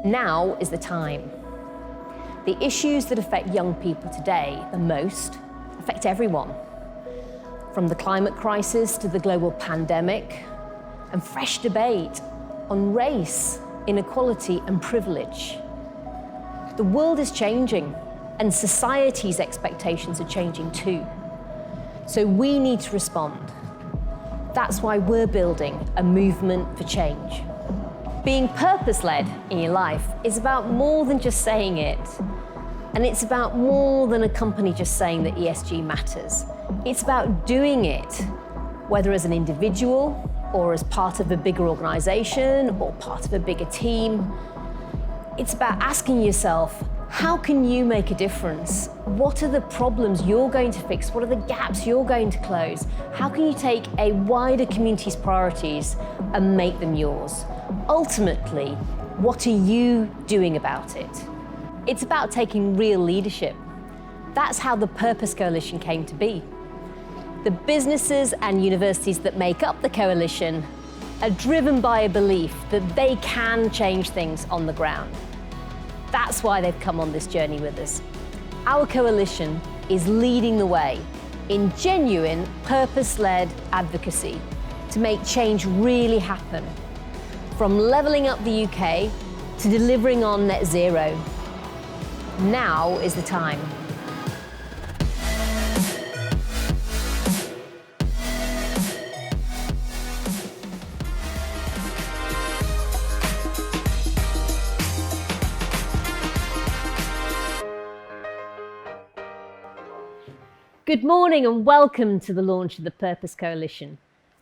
Now is the time. The issues that affect young people today the most affect everyone. From the climate crisis to the global pandemic, and fresh debate on race, inequality and privilege. The world is changing and society's expectations are changing too. So we need to respond. That's why we're building a movement for change. Being purpose-led in your life is about more than just saying it. And it's about more than a company just saying that ESG matters. It's about doing it, whether as an individual or as part of a bigger organization or part of a bigger team. It's about asking yourself, how can you make a difference? What are the problems you're going to fix? What are the gaps you're going to close? How can you take a wider community's priorities and make them yours? Ultimately, what are you doing about it? It's about taking real leadership. That's how the Purpose Coalition came to be. The businesses and universities that make up the coalition are driven by a belief that they can change things on the ground. That's why they've come on this journey with us. Our coalition is leading the way in genuine purpose-led advocacy to make change really happen. From levelling up the UK to delivering on net zero. Now is the time. Good morning and welcome to the launch of the Purpose Coalition,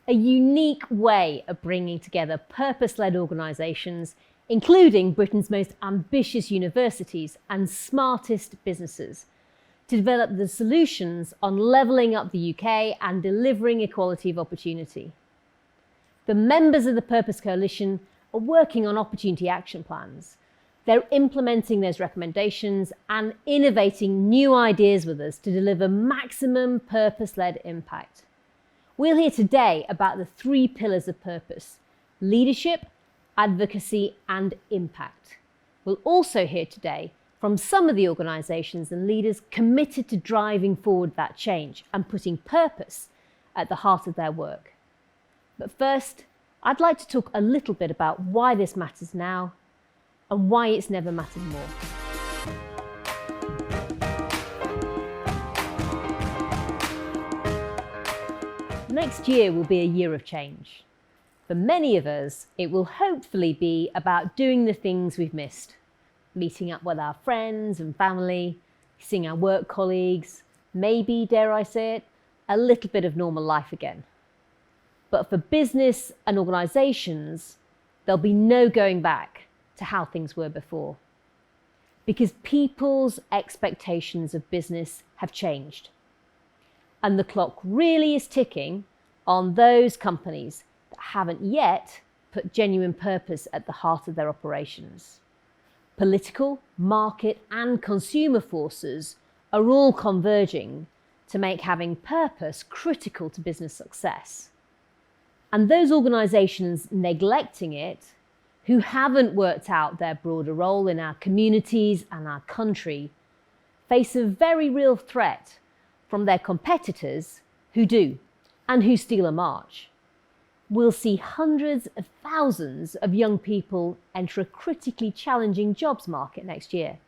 a unique way of bringing together purpose-led organisations, including Britain's most ambitious universities and smartest businesses, to develop the solutions on levelling up the UK and delivering equality of opportunity. The members of the Purpose Coalition are working on opportunity action plans. They're implementing those recommendations and innovating new ideas with us to deliver maximum purpose-led impact. We'll hear today about the 3 pillars of purpose: leadership, advocacy and impact. We'll also hear today from some of the organisations and leaders committed to driving forward that change and putting purpose at the heart of their work. But first, I'd like to talk a little bit about why this matters now and why it's never mattered more. Next year will be a year of change. For many of us, it will hopefully be about doing the things we've missed, meeting up with our friends and family, seeing our work colleagues, maybe, dare I say it, a little bit of normal life again. But for business and organisations, there'll be no going back to how things were before. Because people's expectations of business have changed. And the clock really is ticking on those companies that haven't yet put genuine purpose at the heart of their operations. Political, market and consumer forces are all converging to make having purpose critical to business success. And those organisations neglecting it, who haven't worked out their broader role in our communities and our country, face a very real threat from their competitors who do and who steal a march. We'll see hundreds of thousands of young people enter a critically challenging jobs market next year.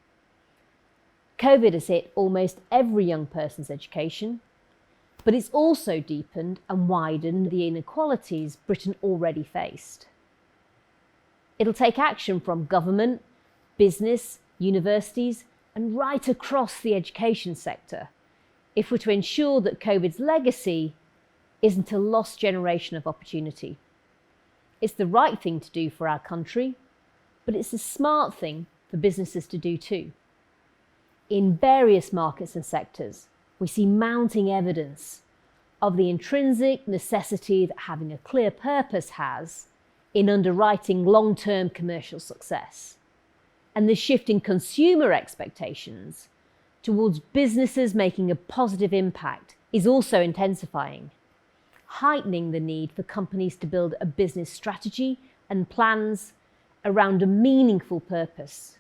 COVID has hit almost every young person's education, but it's also deepened and widened the inequalities Britain already faced. It'll take action from government, business, universities, and right across the education sector if we're to ensure that COVID's legacy isn't a lost generation of opportunity. It's the right thing to do for our country, but it's a smart thing for businesses to do too. In various markets and sectors, we see mounting evidence of the intrinsic necessity that having a clear purpose has in underwriting long-term commercial success. And the shift in consumer expectations towards businesses making a positive impact is also intensifying, heightening the need for companies to build a business strategy and plans around a meaningful purpose.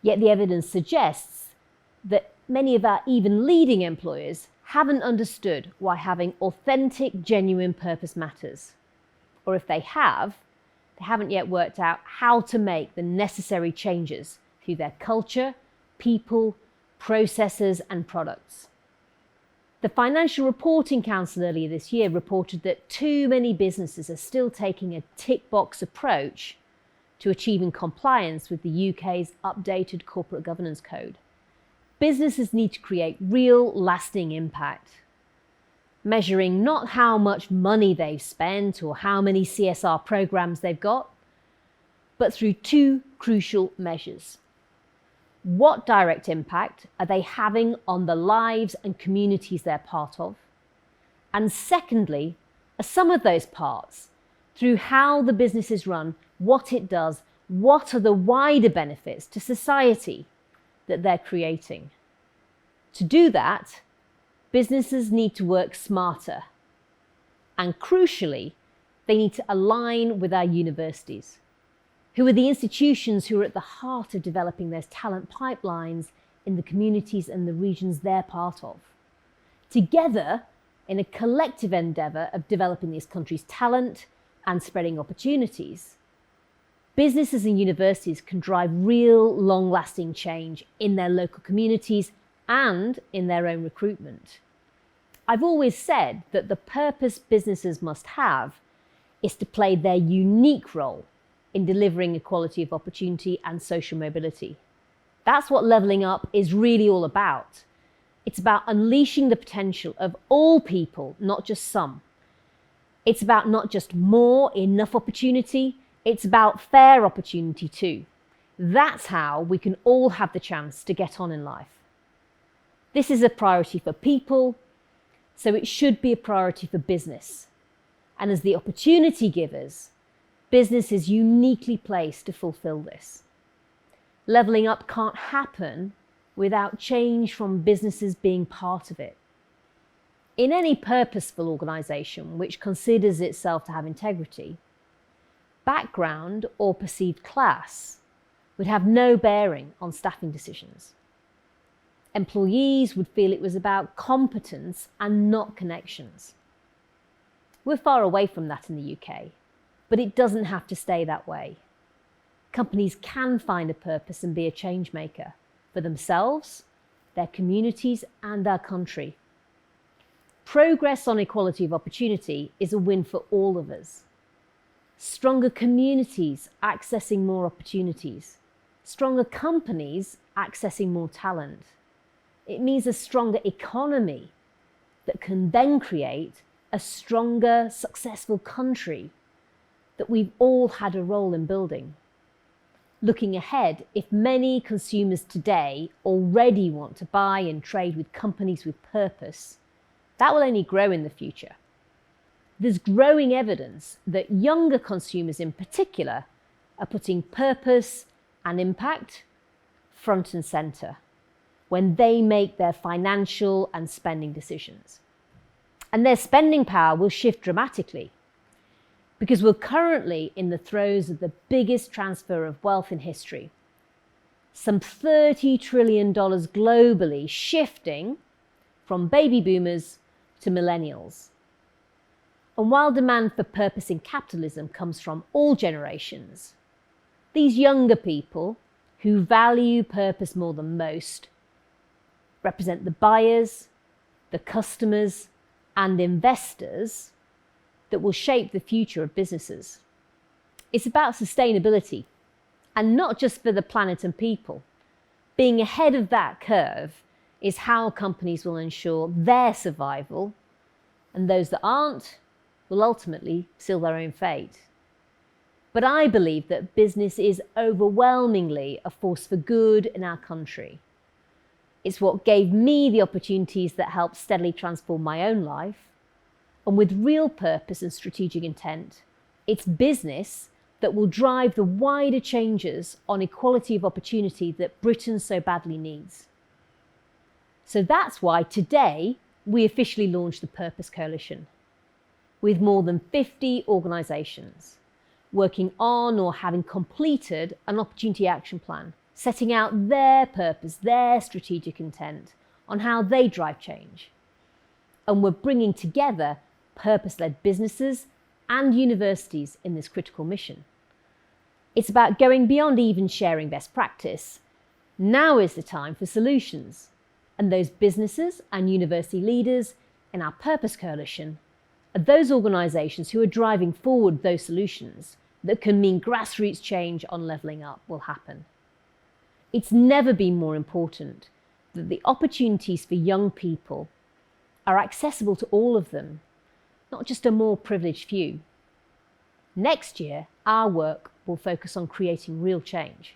Yet the evidence suggests that many of our even leading employers haven't understood why having authentic, genuine purpose matters. Or if they haven't yet worked out how to make the necessary changes through their culture, people, processes, and products. The Financial Reporting Council earlier this year reported that too many businesses are still taking a tick box approach to achieving compliance with the UK's updated corporate governance code. Businesses need to create real, lasting impact, measuring not how much money they've spent or how many CSR programs they've got, but through two crucial measures. What direct impact are they having on the lives and communities they're part of? And secondly, are some of those parts, through how the business is run, what it does, what are the wider benefits to society that they're creating? To do that, businesses need to work smarter. And crucially, they need to align with our universities, who are the institutions who are at the heart of developing those talent pipelines in the communities and the regions they're part of. Together, in a collective endeavour of developing these countries' talent and spreading opportunities, businesses and universities can drive real, long-lasting change in their local communities and in their own recruitment. I've always said that the purpose businesses must have is to play their unique role in delivering equality of opportunity and social mobility. That's what Levelling Up is really all about. It's about unleashing the potential of all people, not just some. It's about not just more, enough opportunity, it's about fair opportunity too. That's how we can all have the chance to get on in life. This is a priority for people, so it should be a priority for business. And as the opportunity givers, business is uniquely placed to fulfill this. Levelling up can't happen without change from businesses being part of it. In any purposeful organisation which considers itself to have integrity, background or perceived class would have no bearing on staffing decisions. Employees would feel it was about competence and not connections. We're far away from that in the UK, but it doesn't have to stay that way. Companies can find a purpose and be a change maker for themselves, their communities, and our country. Progress on equality of opportunity is a win for all of us. Stronger communities accessing more opportunities. Stronger companies accessing more talent. It means a stronger economy that can then create a stronger, successful country that we've all had a role in building. Looking ahead, if many consumers today already want to buy and trade with companies with purpose, that will only grow in the future. There's growing evidence that younger consumers in particular are putting purpose and impact front and centre when they make their financial and spending decisions. And their spending power will shift dramatically because we're currently in the throes of the biggest transfer of wealth in history. Some $30 trillion globally shifting from baby boomers to millennials. And while demand for purpose in capitalism comes from all generations, these younger people who value purpose more than most represent the buyers, the customers, and investors that will shape the future of businesses. It's about sustainability, and not just for the planet and people. Being ahead of that curve is how companies will ensure their survival, and those that aren't will ultimately seal their own fate. But I believe that business is overwhelmingly a force for good in our country. It's what gave me the opportunities that helped steadily transform my own life. And with real purpose and strategic intent, it's business that will drive the wider changes on equality of opportunity that Britain so badly needs. So that's why today we officially launched the Purpose Coalition with more than 50 organisations, working on or having completed an opportunity action plan, setting out their purpose, their strategic intent on how they drive change. And we're bringing together purpose-led businesses and universities in this critical mission. It's about going beyond even sharing best practice. Now is the time for solutions. And those businesses and university leaders in our Purpose Coalition are those organisations who are driving forward those solutions that can mean grassroots change on levelling up will happen. It's never been more important that the opportunities for young people are accessible to all of them, not just a more privileged few. Next year, our work will focus on creating real change,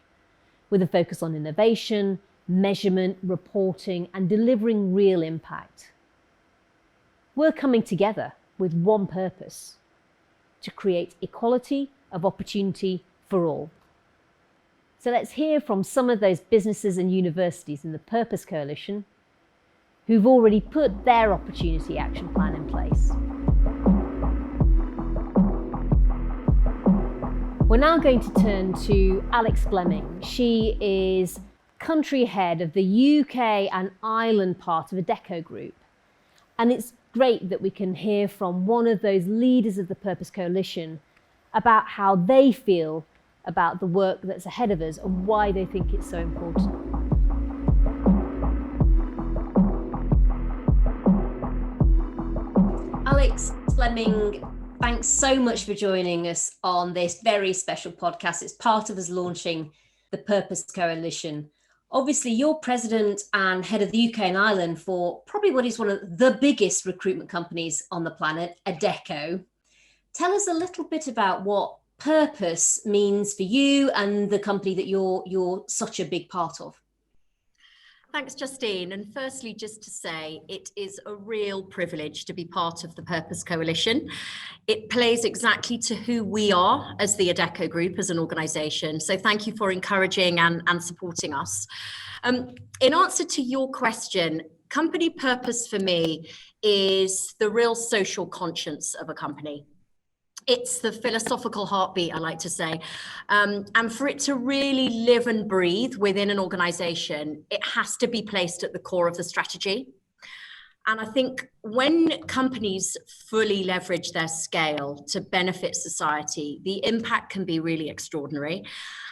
with a focus on innovation, measurement, reporting, and delivering real impact. We're coming together with one purpose: to create equality of opportunity for all. So let's hear from some of those businesses and universities in the Purpose Coalition who've already put their opportunity action plan in place. We're now going to turn to Alex Fleming. She is country head of the UK and Ireland part of Adecco Group. And it's great that we can hear from one of those leaders of the Purpose Coalition about how they feel about the work that's ahead of us and why they think it's so important. Alex Fleming, thanks so much for joining us on this very special podcast. It's part of us launching the Purpose Coalition. Obviously, you're president and head of the UK and Ireland for probably what is one of the biggest recruitment companies on the planet, Adecco. Tell us a little bit about what purpose means for you and the company that you're such a big part of. Thanks, Justine. And firstly, just to say, it is a real privilege to be part of the Purpose Coalition. It plays exactly to who we are as the Adecco Group, as an organisation. So thank you for encouraging and supporting us. In answer to your question, company purpose for me is the real social conscience of a company. It's the philosophical heartbeat, I like to say. And for it to really live and breathe within an organization, it has to be placed at the core of the strategy. And I think when companies fully leverage their scale to benefit society, the impact can be really extraordinary.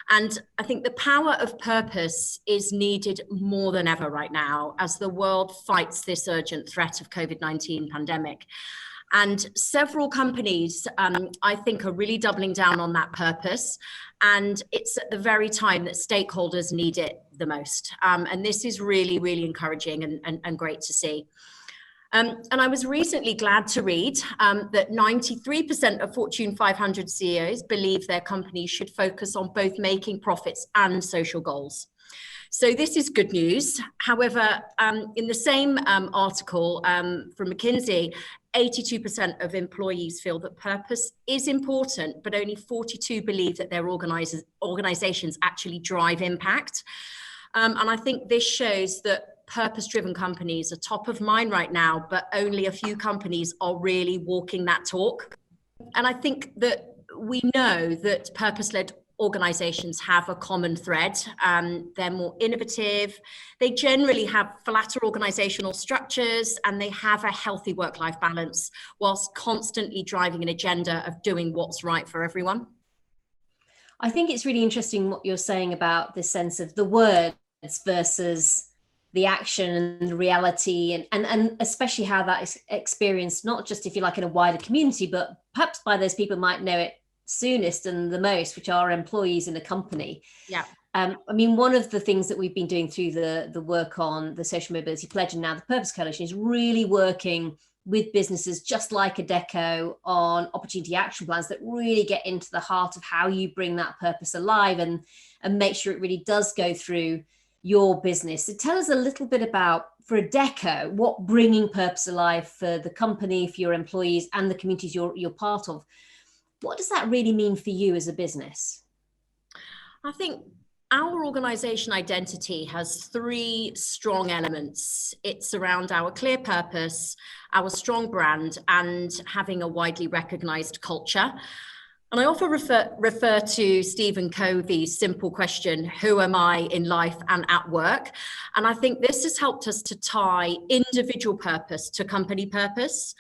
And I think the power of purpose is needed more than ever right now as the world fights this urgent threat of COVID-19 pandemic. And several companies, I think, are really doubling down on that purpose. And it's at the very time that stakeholders need it the most. And this is really, really encouraging and great to see. And I was recently glad to read that 93% of Fortune 500 CEOs believe their companies should focus on both making profits and social goals. So this is good news. However, in the same article from McKinsey, 82% of employees feel that purpose is important, but only 42 believe that their organizations actually drive impact. And I think this shows that purpose-driven companies are top of mind right now, but only a few companies are really walking that talk. And I think that we know that purpose-led organizations have a common thread. They're more innovative. They generally have flatter organizational structures, and they have a healthy work-life balance whilst constantly driving an agenda of doing what's right for everyone. I think it's really interesting what you're saying about this sense of the words versus the action and the reality, and especially how that is experienced, not just, if you like, in a wider community, but perhaps by those people who might know it soonest and the most, which are employees in a company. Yeah. I mean, one of the things that we've been doing through the work on the Social Mobility Pledge and now the Purpose Coalition is really working with businesses just like Adecco on opportunity action plans that really get into the heart of how you bring that purpose alive and make sure it really does go through your business. So tell us a little bit about, for Adecco, what bringing purpose alive for the company, for your employees and the communities you're part of. What does that really mean for you as a business? I think our organization identity has three strong elements. It's around our clear purpose, our strong brand, and having a widely recognized culture. And I often refer to Stephen Covey's simple question, who am I in life and at work? And I think this has helped us to tie individual purpose to company purpose.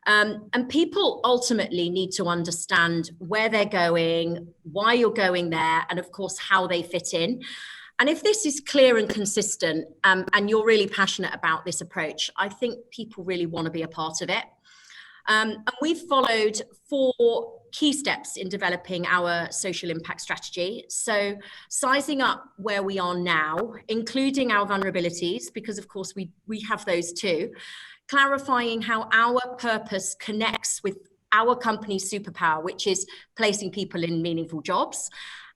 And people ultimately need to understand where they're going, why you're going there, and of course, how they fit in. And if this is clear and consistent, and you're really passionate about this approach, I think people really want to be a part of it. And we've followed 4 key steps in developing our social impact strategy. So sizing up where we are now, including our vulnerabilities, because of course we have those too, clarifying how our purpose connects with our company's superpower, which is placing people in meaningful jobs,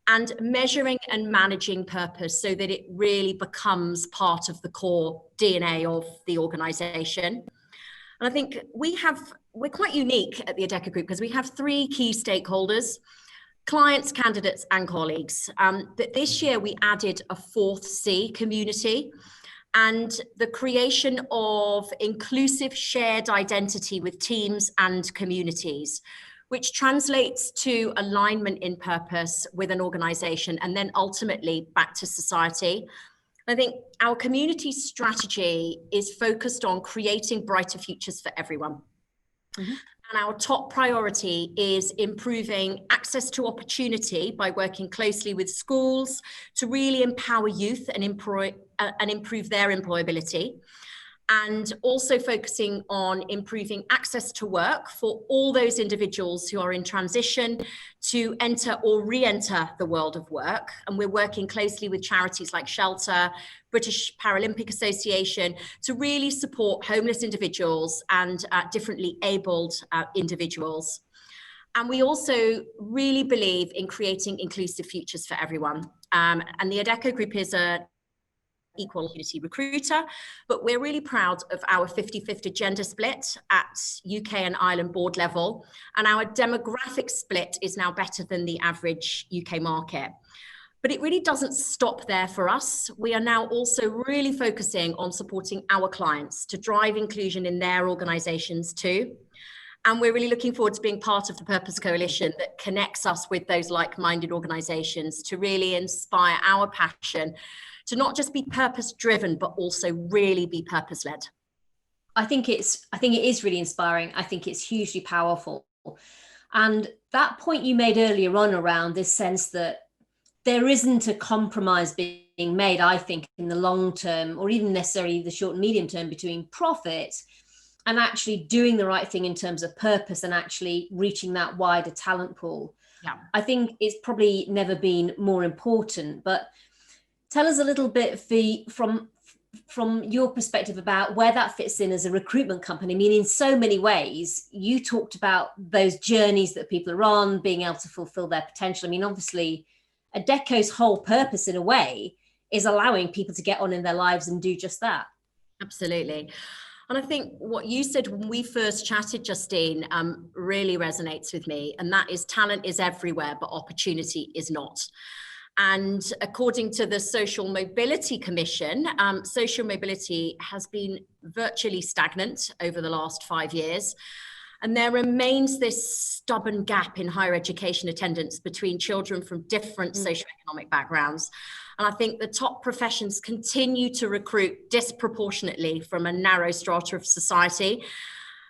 and measuring and managing purpose so that it really becomes part of the core DNA of the organization. And I think we're quite unique at the Adecco Group because we have 3 key stakeholders: clients, candidates, and colleagues. But this year we added a 4th C, community, and the creation of inclusive shared identity with teams and communities, which translates to alignment in purpose with an organization and then ultimately back to society. I think our community strategy is focused on creating brighter futures for everyone. Mm-hmm. And our top priority is improving access to opportunity by working closely with schools to really empower youth and improve their employability. And also focusing on improving access to work for all those individuals who are in transition to enter or re-enter the world of work. And we're working closely with charities like Shelter, British Paralympic Association, to really support homeless individuals and differently abled individuals. And we also really believe in creating inclusive futures for everyone. And the Adecco Group is a equal opportunity recruiter, but we're really proud of our 50-50 gender split at UK and Ireland board level, and our demographic split is now better than the average UK market. But it really doesn't stop there for us. We are now also really focusing on supporting our clients to drive inclusion in their organisations too. And we're really looking forward to being part of the Purpose Coalition that connects us with those like-minded organisations to really inspire our passion to not just be purpose-driven, but also really be purpose-led. I think it is really inspiring. I think it's hugely powerful. And that point you made earlier on around this sense that there isn't a compromise being made, I think, in the long term, or even necessarily the short and medium term, between profit and actually doing the right thing in terms of purpose and actually reaching that wider talent pool. Yeah. I think it's probably never been more important. But tell us a little bit from your perspective about where that fits in as a recruitment company. I mean, in so many ways, you talked about those journeys that people are on, being able to fulfill their potential. I mean, obviously, Adecco's whole purpose in a way is allowing people to get on in their lives and do just that. Absolutely. And I think what you said when we first chatted, Justine, really resonates with me. And that is, talent is everywhere, but opportunity is not. And according to the Social Mobility Commission, social mobility has been virtually stagnant over the last 5 years. And there remains this stubborn gap in higher education attendance between children from different socioeconomic backgrounds. And I think the top professions continue to recruit disproportionately from a narrow strata of society.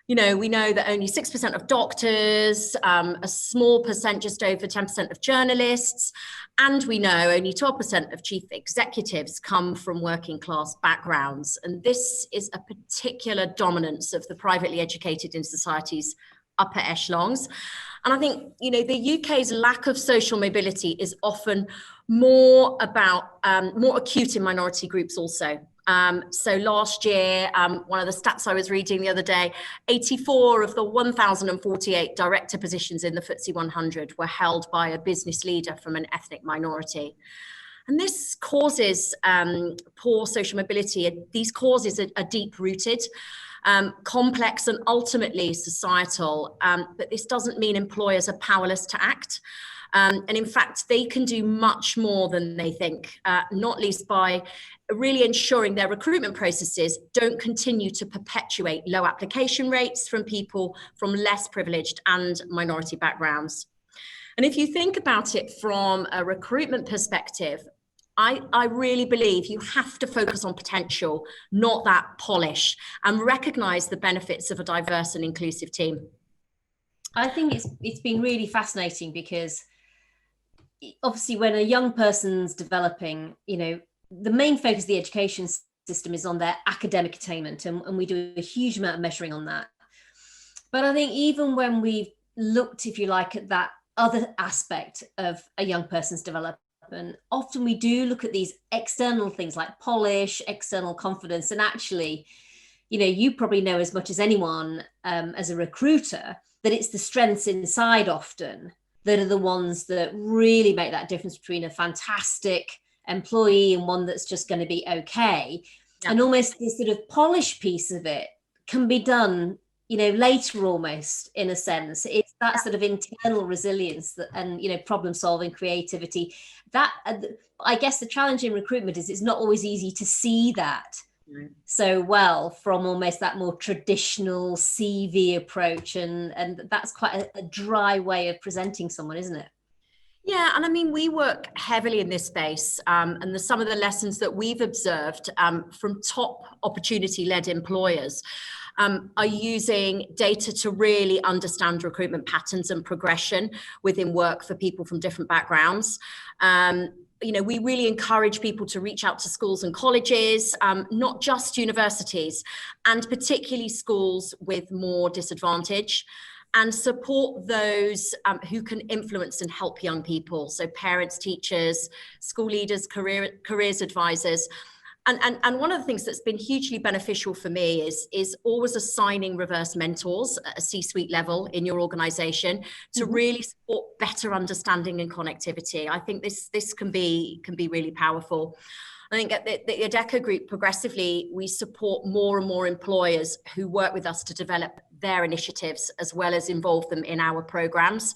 You know, we know that only 6% of doctors, a small percent, just over 10% of journalists, and we know only 12% of chief executives come from working class backgrounds. And this is a particular dominance of the privately educated in society's upper echelons. And I think, you know, the UK's lack of social mobility is often more acute in minority groups also. So last year, one of the stats I was reading the other day, 84 of the 1,048 director positions in the FTSE 100 were held by a business leader from an ethnic minority. And this causes poor social mobility. These causes are deep-rooted, complex, and ultimately societal. But this doesn't mean employers are powerless to act. And in fact, they can do much more than they think, not least by really ensuring their recruitment processes don't continue to perpetuate low application rates from people from less privileged and minority backgrounds. And if you think about it from a recruitment perspective, I really believe you have to focus on potential, not that polish, and recognize the benefits of a diverse and inclusive team. I think it's been really fascinating because obviously when a young person's developing, the main focus of the education system is on their academic attainment, and we do a huge amount of measuring on that. But I think even when we've looked, if you like, at that other aspect of a young person's development, often we do look at these external things like polish, external confidence, and actually, you probably know as much as anyone as a recruiter that it's the strengths inside often that are the ones that really make that difference between a fantastic employee and one that's just going to be okay. Yeah. And almost this sort of polish piece of it can be done, later almost, in a sense. It's that sort of internal resilience that, and, problem solving, creativity. That, I guess the challenge in recruitment is it's not always easy to see that so well from almost that more traditional CV approach, and that's quite a dry way of presenting someone, isn't it? Yeah, and I mean, we work heavily in this space, and some of the lessons that we've observed from top opportunity-led employers are using data to really understand recruitment patterns and progression within work for people from different backgrounds. We really encourage people to reach out to schools and colleges, not just universities, and particularly schools with more disadvantage, and support those who can influence and help young people. So parents, teachers, school leaders, careers advisors. And one of the things that's been hugely beneficial for me is always assigning reverse mentors at a C-suite level in your organization to really support better understanding and connectivity. I think this can be really powerful. I think at the Adecco Group, progressively, we support more and more employers who work with us to develop their initiatives as well as involve them in our programs,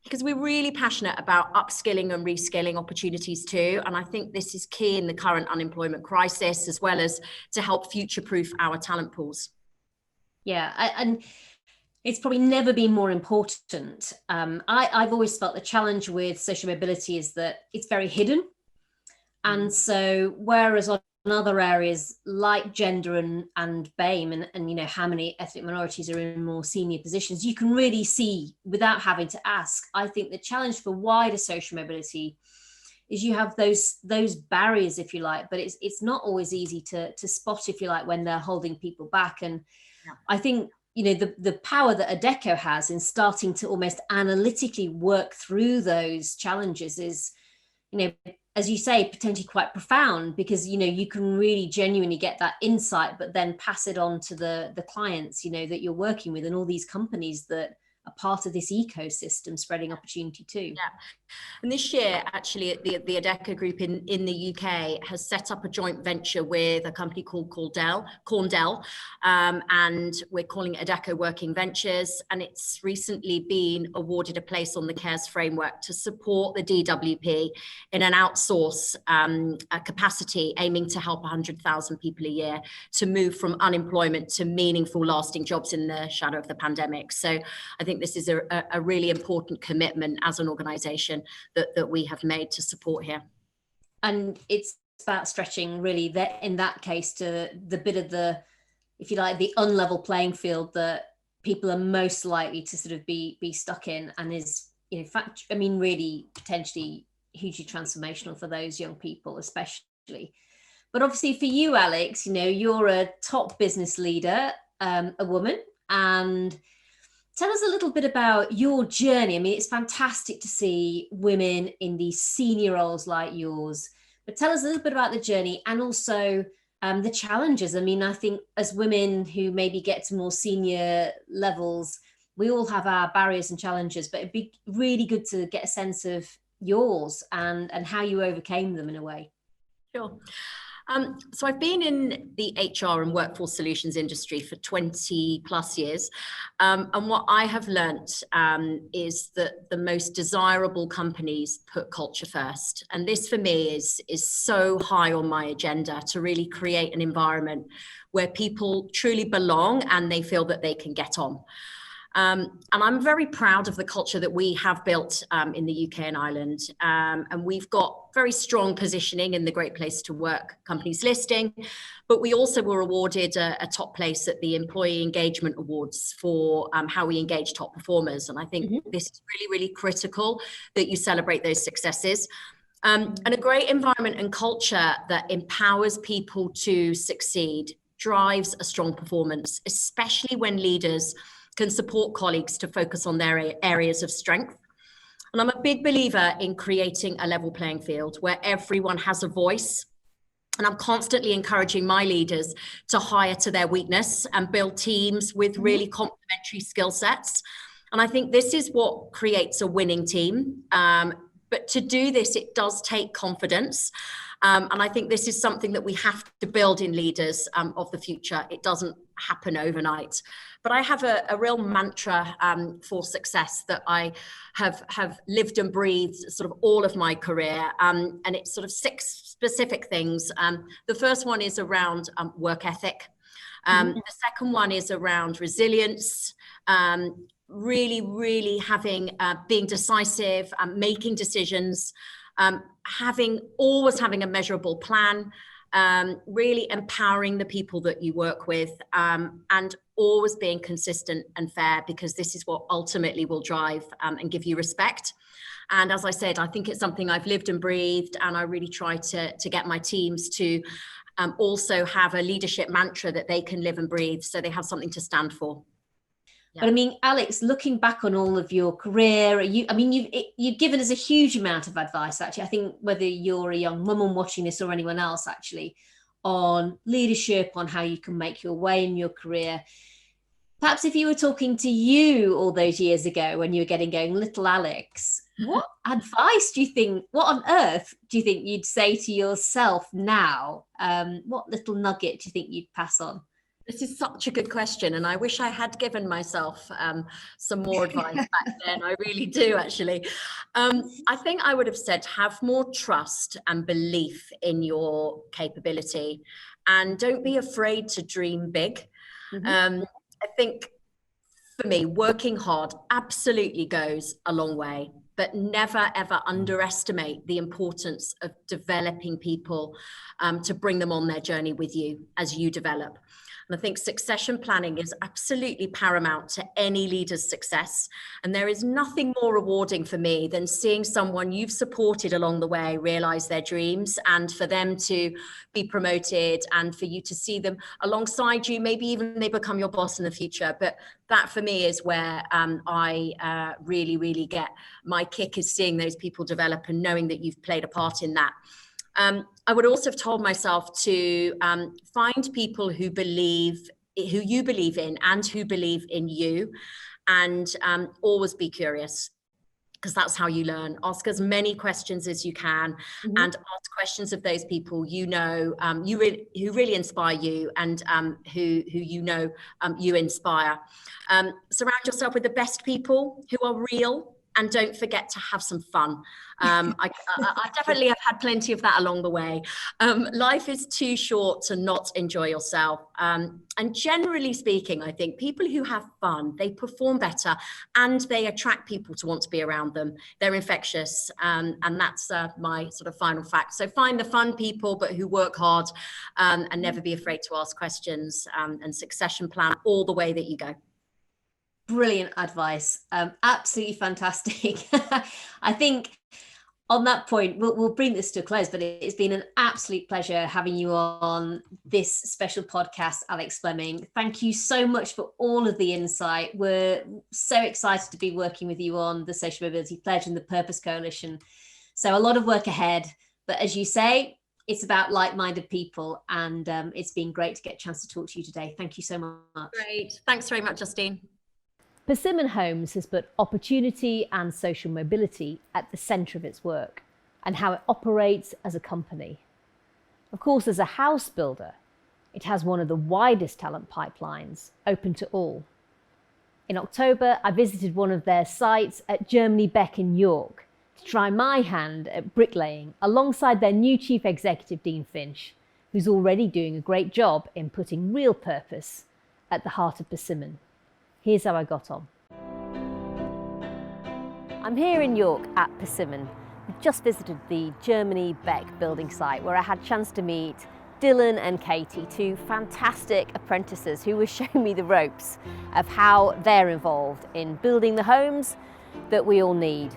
because we're really passionate about upskilling and reskilling opportunities too. And I think this is key in the current unemployment crisis, as well as to help future-proof our talent pools. Yeah, and it's probably never been more important. I've always felt the challenge with social mobility is that it's very hidden. And so whereas on other areas like gender and BAME and how many ethnic minorities are in more senior positions, you can really see without having to ask. I think the challenge for wider social mobility is you have those barriers, if you like, but it's not always easy to spot, if you like, when they're holding people back. And I think the power that Adecco has in starting to almost analytically work through those challenges is, as you say, potentially quite profound, because you can really genuinely get that insight, but then pass it on to the clients that you're working with, and all these companies that are part of this ecosystem spreading opportunity too. Yeah. And this year, actually, the Adecco Group in the UK has set up a joint venture with a company called Corndell, and we're calling it Adecco Working Ventures. And it's recently been awarded a place on the CARES framework to support the DWP in an outsource capacity, aiming to help 100,000 people a year to move from unemployment to meaningful, lasting jobs in the shadow of the pandemic. So I think this is a really important commitment as an organisation that we have made to support here. And it's about stretching really in that case to the bit of the, if you like, the unlevel playing field that people are most likely to sort of be stuck in, and is, in fact, I mean, really potentially hugely transformational for those young people especially. But obviously for you, Alex, you're a top business leader, a woman, and tell us a little bit about your journey. I mean, it's fantastic to see women in these senior roles like yours, but tell us a little bit about the journey and also the challenges. I mean, I think as women who maybe get to more senior levels, we all have our barriers and challenges, but it'd be really good to get a sense of yours and how you overcame them in a way. Sure. So I've been in the HR and workforce solutions industry for 20 plus years. And what I have learnt is that the most desirable companies put culture first. And this for me is so high on my agenda, to really create an environment where people truly belong and they feel that they can get on. And I'm very proud of the culture that we have built in the UK and Ireland. And we've got very strong positioning in the Great Place to Work companies listing, but we also were awarded a top place at the Employee Engagement Awards for how we engage top performers. And I think this is really, really critical that you celebrate those successes. And a great environment and culture that empowers people to succeed drives a strong performance, especially when leaders can support colleagues to focus on their areas of strength. And I'm a big believer in creating a level playing field where everyone has a voice. And I'm constantly encouraging my leaders to hire to their weakness and build teams with really complementary skill sets. And I think this is what creates a winning team. But to do this, it does take confidence. And I think this is something that we have to build in leaders of the future. It doesn't happen overnight. But I have a real mantra for success that I have lived and breathed sort of all of my career. And it's sort of 6 specific things. The first one is around work ethic. The second one is around resilience. Really having, being decisive, making decisions, always having a measurable plan, really empowering the people that you work with, and always being consistent and fair, because this is what ultimately will drive and give you respect. And as I said, I think it's something I've lived and breathed, and I really try to get my teams to also have a leadership mantra that they can live and breathe, so they have something to stand for. Yeah. But I mean, Alex, looking back on all of your career, you've given us a huge amount of advice, actually. I think whether you're a young mum watching this or anyone else, actually, on leadership, on how you can make your way in your career. Perhaps if you were talking to you all those years ago when you were getting going, little Alex, what advice do you think, what on earth do you think you'd say to yourself now? What little nugget do you think you'd pass on? This is such a good question, and I wish I had given myself some more advice back then. I really do, actually. I think I would have said, have more trust and belief in your capability, and don't be afraid to dream big. I think for me, working hard absolutely goes a long way, but never, ever underestimate the importance of developing people to bring them on their journey with you as you develop. And I think succession planning is absolutely paramount to any leader's success. And there is nothing more rewarding for me than seeing someone you've supported along the way realize their dreams, and for them to be promoted, and for you to see them alongside you. Maybe even they become your boss in the future. But that for me is where I really get my kick, is seeing those people develop and knowing that you've played a part in that. I would also have told myself to find people who you believe in and who believe in you, and always be curious, because that's how you learn. Ask as many questions as you can, and ask questions of those people who really inspire you, and who you inspire. Surround yourself with the best people who are real, and don't forget to have some fun. I definitely have had plenty of that along the way. Life is too short to not enjoy yourself. And generally speaking, I think people who have fun, they perform better, and they attract people to want to be around them. They're infectious. And that's my sort of final fact. So find the fun people, but who work hard, and never be afraid to ask questions, and succession plan all the way that you go. Brilliant advice. Absolutely fantastic. I think on that point, we'll bring this to a close, but it's been an absolute pleasure having you on this special podcast, Alex Fleming. Thank you so much for all of the insight. We're so excited to be working with you on the Social Mobility Pledge and the Purpose Coalition. So a lot of work ahead, but as you say, it's about like-minded people, and it's been great to get a chance to talk to you today. Thank you so much. Great. Thanks very much, Justine. Persimmon Homes has put opportunity and social mobility at the centre of its work, and how it operates as a company. Of course, as a house builder, it has one of the widest talent pipelines, open to all. In October, I visited one of their sites at Germany Beck in York to try my hand at bricklaying alongside their new Chief Executive, Dean Finch, who's already doing a great job in putting real purpose at the heart of Persimmon. Here's how I got on. I'm here in York at Persimmon. We've just visited the Germany Beck building site where I had a chance to meet Dylan and Katie, two fantastic apprentices who were showing me the ropes of how they're involved in building the homes that we all need.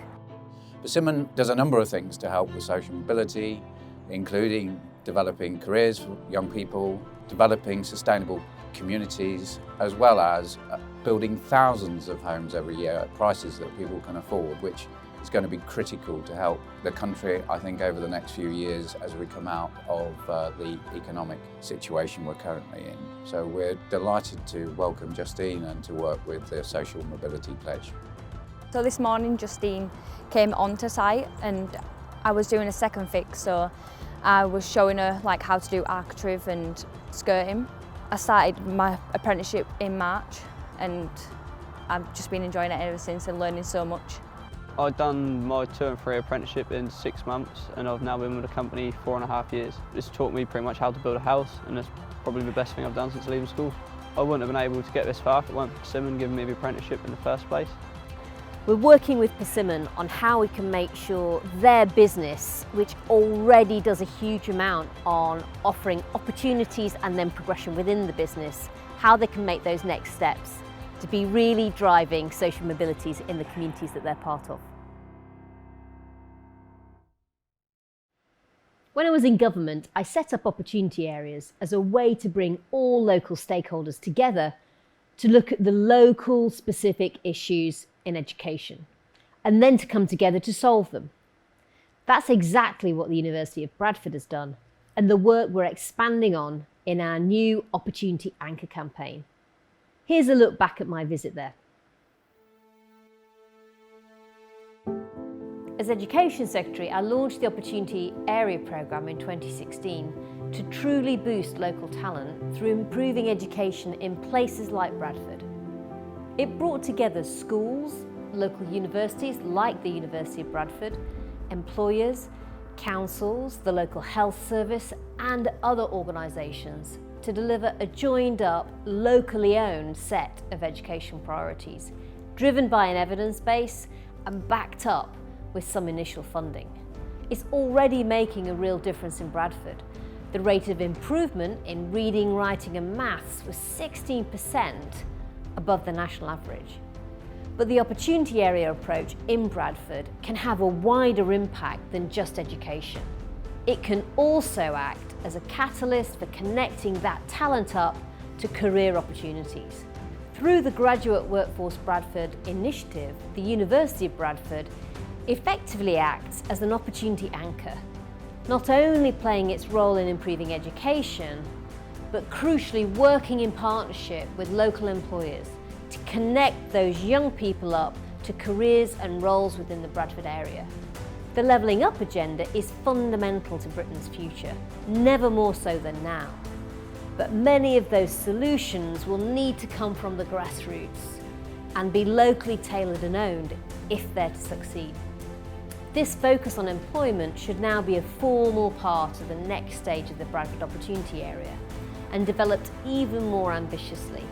Persimmon does a number of things to help with social mobility, including developing careers for young people, developing sustainable communities, as well as building thousands of homes every year at prices that people can afford, which is going to be critical to help the country, I think, over the next few years as we come out of the economic situation we're currently in. So we're delighted to welcome Justine and to work with the Social Mobility Pledge. So this morning Justine came onto site and I was doing a second fix, so I was showing her like how to do architrave and skirting. I started my apprenticeship in March and I've just been enjoying it ever since and learning so much. I've done my 2 and 3 apprenticeship in 6 months and I've now been with the company 4.5 years. It's taught me pretty much how to build a house and it's probably the best thing I've done since leaving school. I wouldn't have been able to get this far if it weren't for Persimmon giving me the apprenticeship in the first place. We're working with Persimmon on how we can make sure their business, which already does a huge amount on offering opportunities and then progression within the business, how they can make those next steps to be really driving social mobilities in the communities that they're part of. When I was in government, I set up opportunity areas as a way to bring all local stakeholders together to look at the local specific issues in education and then to come together to solve them. That's exactly what the University of Bradford has done and the work we're expanding on in our new Opportunity Anchor campaign. Here's a look back at my visit there. As Education Secretary, I launched the Opportunity Area Programme in 2016 to truly boost local talent through improving education in places like Bradford. It brought together schools, local universities like the University of Bradford, employers, councils, the local health service and other organisations to deliver a joined up, locally owned set of education priorities, driven by an evidence base and backed up with some initial funding. It's already making a real difference in Bradford. The rate of improvement in reading, writing and maths was 16% above the national average. But the opportunity area approach in Bradford can have a wider impact than just education. It can also act as a catalyst for connecting that talent up to career opportunities. Through the Graduate Workforce Bradford initiative, the University of Bradford effectively acts as an opportunity anchor, not only playing its role in improving education, but crucially working in partnership with local employers to connect those young people up to careers and roles within the Bradford area. The Levelling Up agenda is fundamental to Britain's future, never more so than now. But many of those solutions will need to come from the grassroots and be locally tailored and owned if they're to succeed. This focus on employment should now be a formal part of the next stage of the Bradford Opportunity Area and developed even more ambitiously.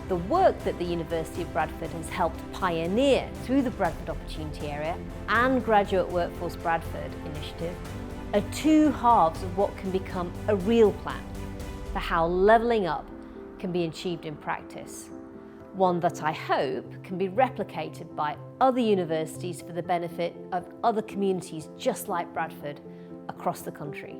The work that the University of Bradford has helped pioneer through the Bradford Opportunity Area and Graduate Workforce Bradford initiative are 2 halves of what can become a real plan for how levelling up can be achieved in practice. One that I hope can be replicated by other universities for the benefit of other communities just like Bradford across the country.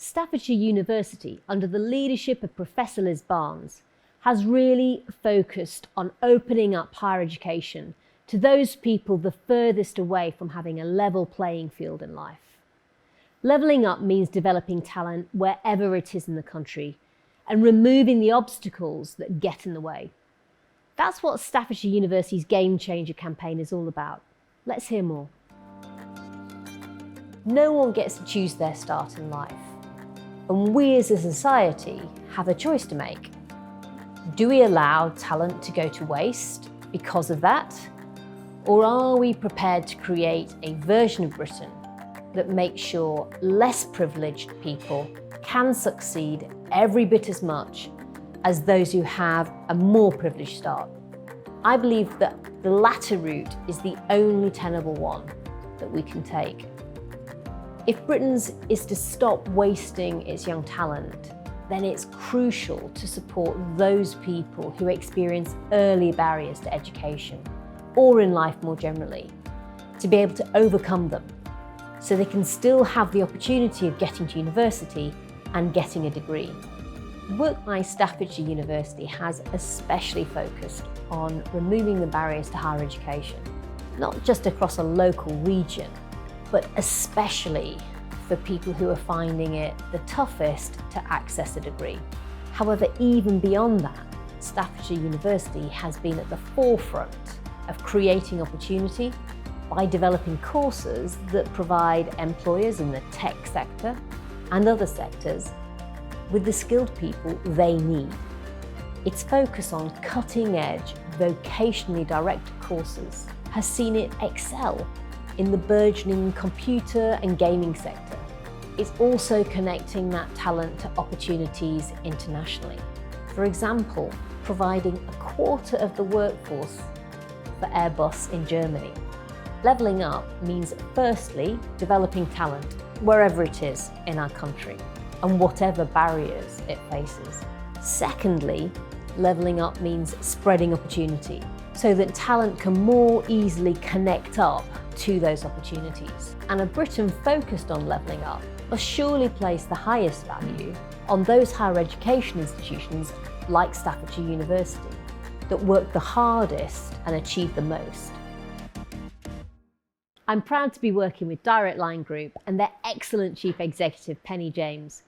Staffordshire University, under the leadership of Professor Liz Barnes, has really focused on opening up higher education to those people the furthest away from having a level playing field in life. Levelling up means developing talent wherever it is in the country and removing the obstacles that get in the way. That's what Staffordshire University's Game Changer campaign is all about. Let's hear more. No one gets to choose their start in life. And we as a society have a choice to make. Do we allow talent to go to waste because of that? Or are we prepared to create a version of Britain that makes sure less privileged people can succeed every bit as much as those who have a more privileged start. I believe that the latter route is the only tenable one that we can take. If Britain's is to stop wasting its young talent, then it's crucial to support those people who experience early barriers to education, or in life more generally, to be able to overcome them, so they can still have the opportunity of getting to university and getting a degree. Work by Staffordshire University has especially focused on removing the barriers to higher education, not just across a local region, but especially for people who are finding it the toughest to access a degree. However, even beyond that, Staffordshire University has been at the forefront of creating opportunity by developing courses that provide employers in the tech sector and other sectors with the skilled people they need. Its focus on cutting-edge, vocationally directed courses has seen it excel in the burgeoning computer and gaming sector. It's also connecting that talent to opportunities internationally. For example, providing a quarter of the workforce for Airbus in Germany. Levelling up means firstly developing talent wherever it is in our country and whatever barriers it faces. Secondly, levelling up means spreading opportunity so that talent can more easily connect up to those opportunities. And a Britain focused on levelling up must surely place the highest value on those higher education institutions like Staffordshire University that work the hardest and achieve the most. I'm proud to be working with Direct Line Group and their excellent Chief Executive, Penny James,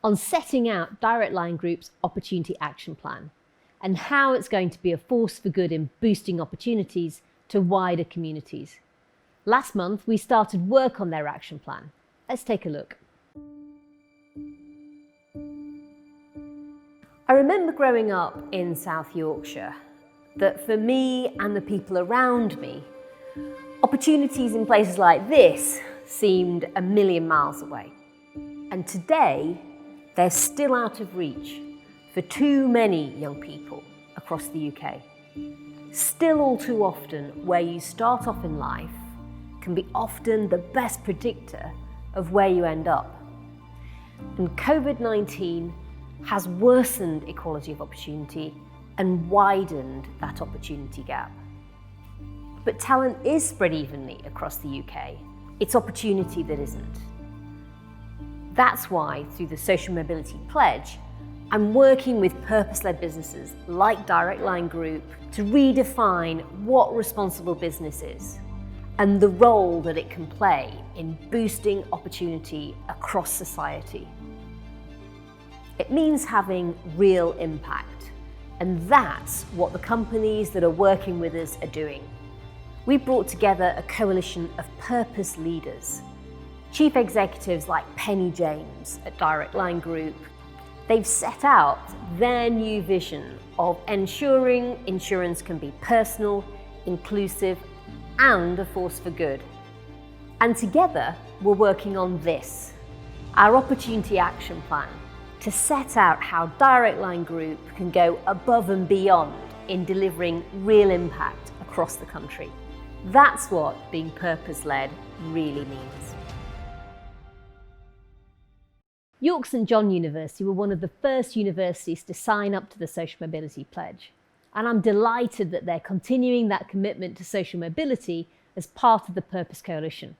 on setting out Direct Line Group's Opportunity Action Plan and how it's going to be a force for good in boosting opportunities to wider communities. Last month, we started work on their action plan. Let's take a look. I remember growing up in South Yorkshire that for me and the people around me, opportunities in places like this seemed a million miles away. And today, they're still out of reach for too many young people across the UK. Still all too often, where you start off in life can be often the best predictor of where you end up. And COVID-19 has worsened equality of opportunity and widened that opportunity gap. But talent is spread evenly across the UK. It's opportunity that isn't. That's why, through the Social Mobility Pledge, I'm working with purpose-led businesses like Direct Line Group to redefine what responsible business is and the role that it can play in boosting opportunity across society. It means having real impact, and that's what the companies that are working with us are doing. We brought together a coalition of purpose leaders, chief executives like Penny James at Direct Line Group. They've set out their new vision of ensuring insurance can be personal, inclusive, and a force for good. And together, we're working on this, our Opportunity Action Plan, to set out how Direct Line Group can go above and beyond in delivering real impact across the country. That's what being purpose-led really means. York St John University were one of the first universities to sign up to the Social Mobility Pledge, and I'm delighted that they're continuing that commitment to social mobility as part of the Purpose Coalition.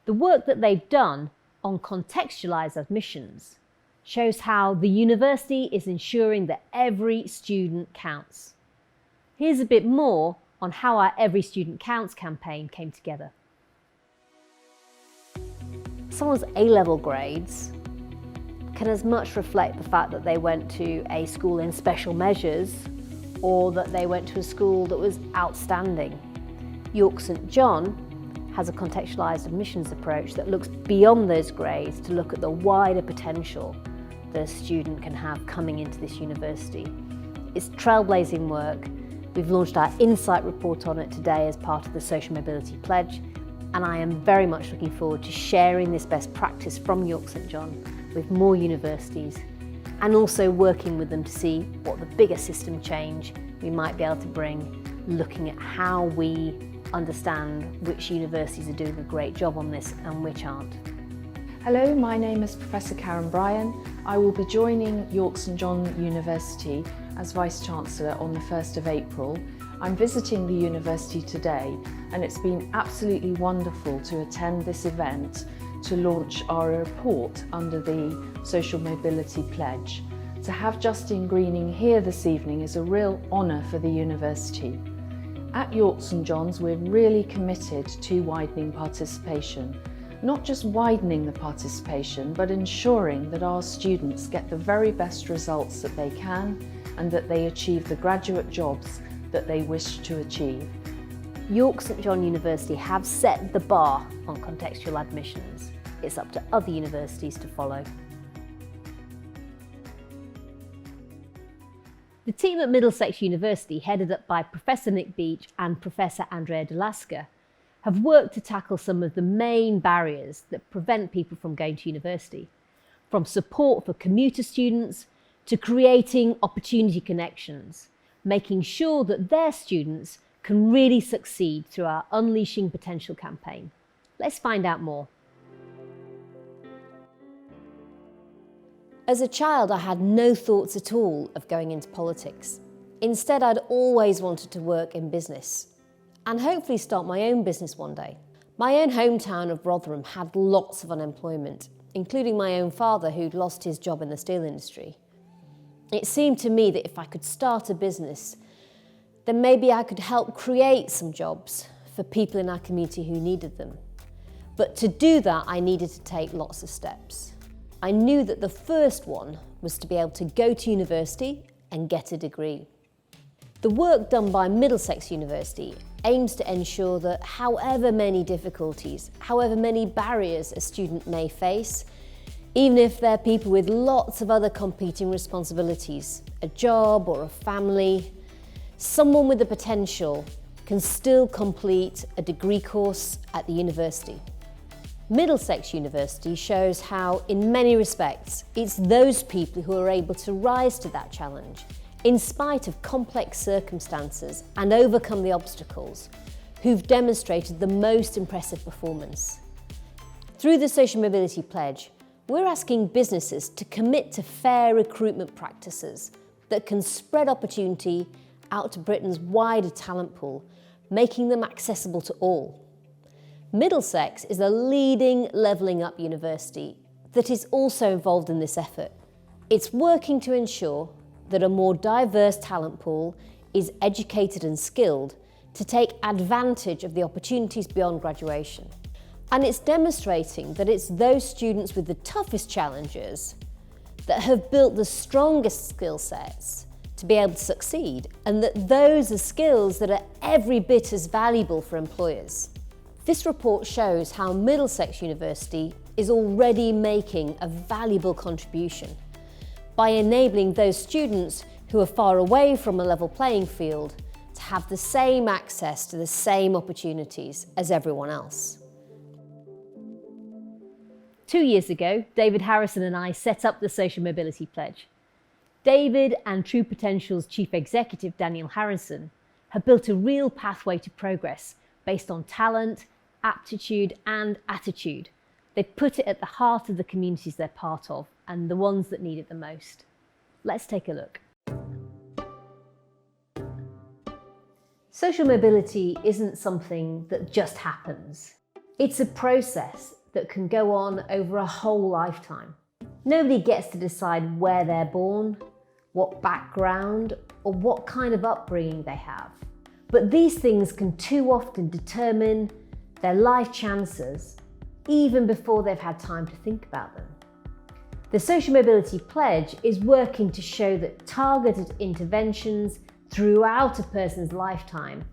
The work that they've done on contextualised admissions shows how the university is ensuring that every student counts. Here's a bit more on how our Every Student Counts campaign came together. Someone's A-level grades can as much reflect the fact that they went to a school in special measures or that they went to a school that was outstanding. York St John has a contextualised admissions approach that looks beyond those grades to look at the wider potential the student can have coming into this university. It's trailblazing work. We've launched our Insight report on it today as part of the Social Mobility Pledge, and I am very much looking forward to sharing this best practice from York St John with more universities and also working with them to see what the bigger system change we might be able to bring, looking at how we understand which universities are doing a great job on this and which aren't. Hello, my name is Professor Karen Bryan. I will be joining York St John University as Vice-Chancellor on the 1st of April. I'm visiting the university today, and it's been absolutely wonderful to attend this event to launch our report under the Social Mobility Pledge. To have Justine Greening here this evening is a real honour for the university. At York St John's, we're really committed to widening participation. Not just widening the participation, but ensuring that our students get the very best results that they can and that they achieve the graduate jobs that they wish to achieve. York St John University have set the bar on contextual admissions. It's up to other universities to follow. The team at Middlesex University, headed up by Professor Nick Beach and Professor Andrea Delasca, have worked to tackle some of the main barriers that prevent people from going to university, from support for commuter students to creating opportunity connections, making sure that their students can really succeed through our Unleashing Potential campaign. Let's find out more. As a child, I had no thoughts at all of going into politics. Instead, I'd always wanted to work in business and hopefully start my own business one day. My own hometown of Rotherham had lots of unemployment, including my own father who'd lost his job in the steel industry. It seemed to me that if I could start a business, then maybe I could help create some jobs for people in our community who needed them. But to do that, I needed to take lots of steps. I knew that the first one was to be able to go to university and get a degree. The work done by Middlesex University aims to ensure that however many difficulties, however many barriers a student may face, even if they're people with lots of other competing responsibilities, a job or a family, someone with the potential can still complete a degree course at the university. Middlesex University shows how, in many respects, it's those people who are able to rise to that challenge, in spite of complex circumstances, and overcome the obstacles, who've demonstrated the most impressive performance. Through the Social Mobility Pledge, we're asking businesses to commit to fair recruitment practices that can spread opportunity out to Britain's wider talent pool, making them accessible to all. Middlesex is a leading levelling up university that is also involved in this effort. It's working to ensure that a more diverse talent pool is educated and skilled to take advantage of the opportunities beyond graduation. And it's demonstrating that it's those students with the toughest challenges that have built the strongest skill sets to be able to succeed, and that those are skills that are every bit as valuable for employers. This report shows how Middlesex University is already making a valuable contribution by enabling those students who are far away from a level playing field to have the same access to the same opportunities as everyone else. 2 years ago, David Harrison and I set up the Social Mobility Pledge. David and True Potential's Chief Executive, Daniel Harrison, have built a real pathway to progress based on talent, aptitude and attitude. They've put it at the heart of the communities they're part of and the ones that need it the most. Let's take a look. Social mobility isn't something that just happens. It's a process that can go on over a whole lifetime. Nobody gets to decide where they're born, what background, or what kind of upbringing they have. But these things can too often determine their life chances even before they've had time to think about them. The Social Mobility Pledge is working to show that targeted interventions throughout a person's lifetime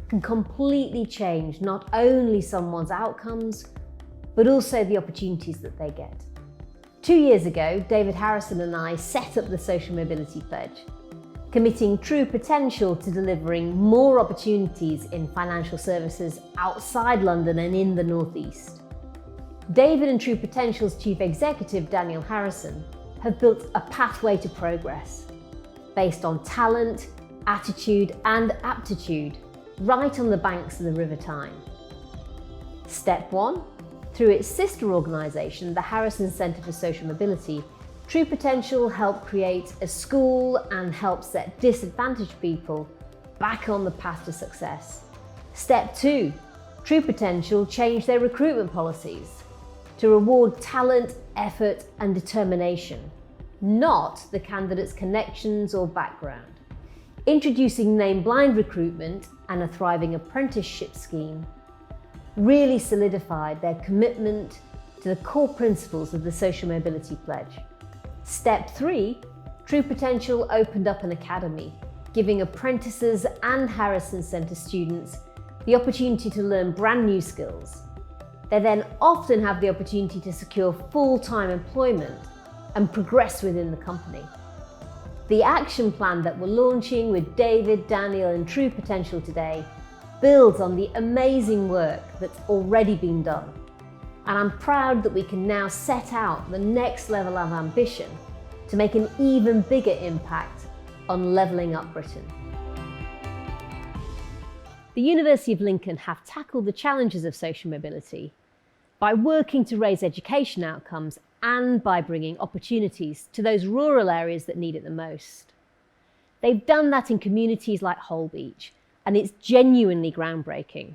can completely change not only someone's outcomes, but also the opportunities that they get. 2 years ago, David Harrison and I set up the Social Mobility Pledge, committing True Potential to delivering more opportunities in financial services outside London and in the North East. David and True Potential's Chief Executive, Daniel Harrison, have built a pathway to progress based on talent, attitude and aptitude right on the banks of the River Tyne. Step 1, through its sister organisation, the Harrison Centre for Social Mobility, True Potential helped create a school and help set disadvantaged people back on the path to success. Step 2, True Potential changed their recruitment policies to reward talent, effort and determination, not the candidate's connections or background. Introducing name-blind recruitment and a thriving apprenticeship scheme really solidified their commitment to the core principles of the Social Mobility Pledge. Step 3, True Potential opened up an academy, giving apprentices and Harrison Centre students the opportunity to learn brand new skills. They then often have the opportunity to secure full-time employment and progress within the company. The action plan that we're launching with David, Daniel and True Potential today builds on the amazing work that's already been done. And I'm proud that we can now set out the next level of ambition to make an even bigger impact on levelling up Britain. The University of Lincoln have tackled the challenges of social mobility by working to raise education outcomes and by bringing opportunities to those rural areas that need it the most. They've done that in communities like Holbeach, and it's genuinely groundbreaking.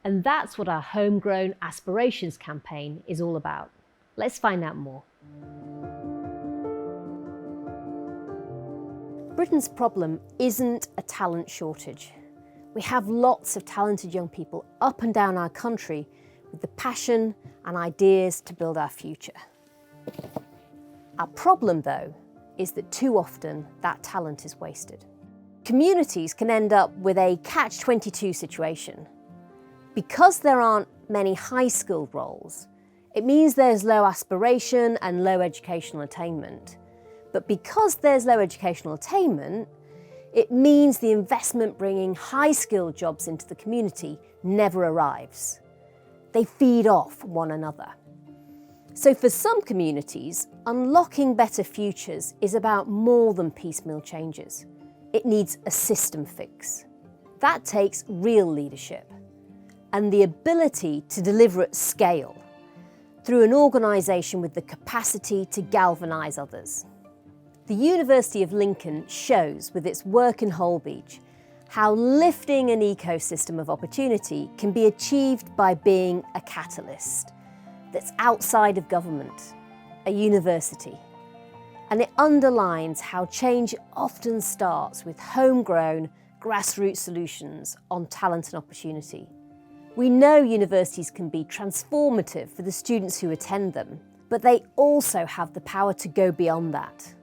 And that's what our Homegrown Aspirations campaign is all about. Let's find out more. Britain's problem isn't a talent shortage. We have lots of talented young people up and down our country with the passion and ideas to build our future. Our problem, though, is that too often that talent is wasted. Communities can end up with a catch-22 situation. Because there aren't many high-skilled roles, it means there's low aspiration and low educational attainment. But because there's low educational attainment, it means the investment bringing high-skilled jobs into the community never arrives. They feed off one another. So for some communities, unlocking better futures is about more than piecemeal changes. It needs a system fix. That takes real leadership and the ability to deliver at scale through an organisation with the capacity to galvanise others. The University of Lincoln shows with its work in Holbeach how lifting an ecosystem of opportunity can be achieved by being a catalyst that's outside of government, a university. And it underlines how change often starts with homegrown, grassroots solutions on talent and opportunity. We know universities can be transformative for the students who attend them, but they also have the power to go beyond that.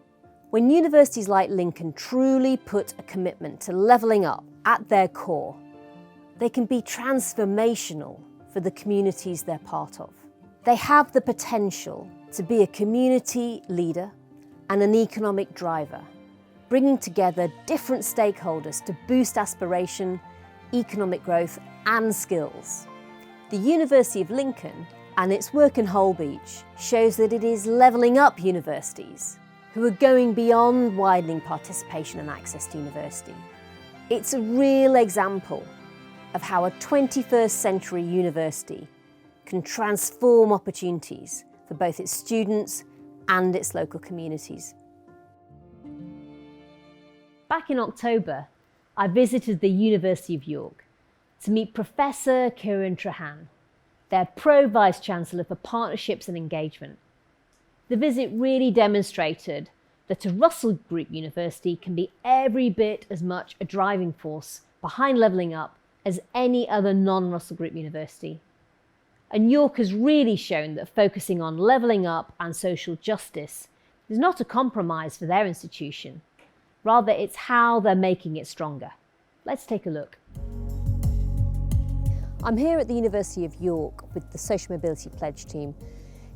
When universities like Lincoln truly put a commitment to levelling up at their core, they can be transformational for the communities they're part of. They have the potential to be a community leader and an economic driver, bringing together different stakeholders to boost aspiration, economic growth and skills. The University of Lincoln and its work in Holbeach shows that it is levelling up universities who are going beyond widening participation and access to university. It's a real example of how a 21st century university can transform opportunities for both its students and its local communities. Back in October, I visited the University of York to meet Professor Kiran Trahan, their Pro Vice-Chancellor for Partnerships and Engagement. The visit really demonstrated that a Russell Group university can be every bit as much a driving force behind levelling up as any other non-Russell Group university. And York has really shown that focusing on levelling up and social justice is not a compromise for their institution. Rather, it's how they're making it stronger. Let's take a look. I'm here at the University of York with the Social Mobility Pledge team,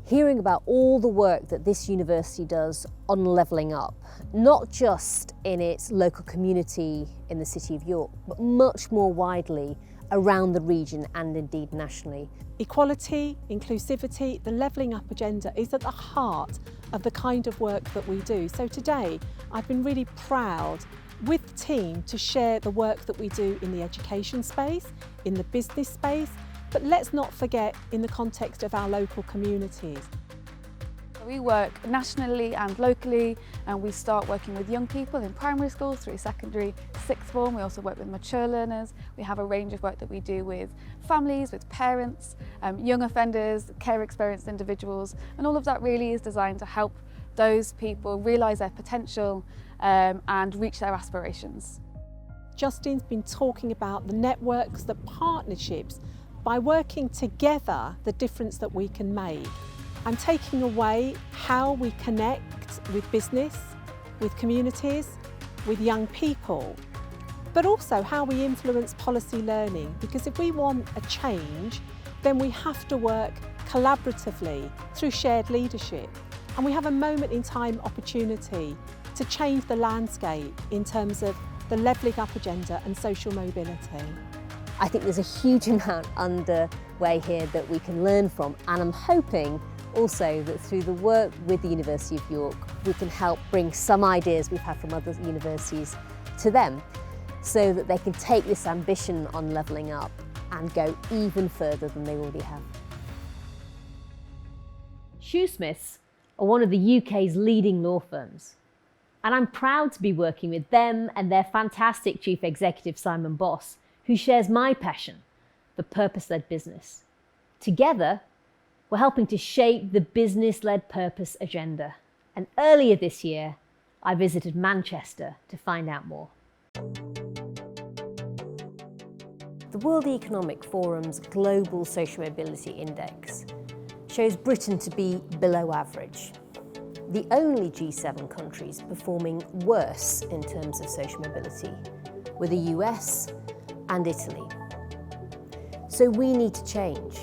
hearing about all the work that this university does on levelling up, not just in its local community in the City of York, but much more widely around the region and indeed nationally. Equality, inclusivity, the levelling up agenda is at the heart of the kind of work that we do. So today, I've been really proud with the team to share the work that we do in the education space, in the business space, but let's not forget in the context of our local communities. We work nationally and locally, and we start working with young people in primary school through secondary, sixth form. We also work with mature learners. We have a range of work that we do with families, with parents, young offenders, care experienced individuals, and all of that really is designed to help those people realise their potential and reach their aspirations. Justine's been talking about the networks, the partnerships, by working together, the difference that we can make. I'm taking away how we connect with business, with communities, with young people, but also how we influence policy learning, because if we want a change, then we have to work collaboratively through shared leadership. And we have a moment in time opportunity to change the landscape in terms of the levelling up agenda and social mobility. I think there's a huge amount underway here that we can learn from, and I'm hoping also that through the work with the University of York, we can help bring some ideas we've had from other universities to them, so that they can take this ambition on levelling up and go even further than they already have. Shoosmiths are one of the UK's leading law firms, and I'm proud to be working with them and their fantastic Chief Executive Simon Boss, who shares my passion for purpose-led business. Together, we're helping to shape the business-led purpose agenda. And earlier this year, I visited Manchester to find out more. The World Economic Forum's Global Social Mobility Index shows Britain to be below average, the only G7 countries performing worse in terms of social mobility, with the US and Italy. So we need to change.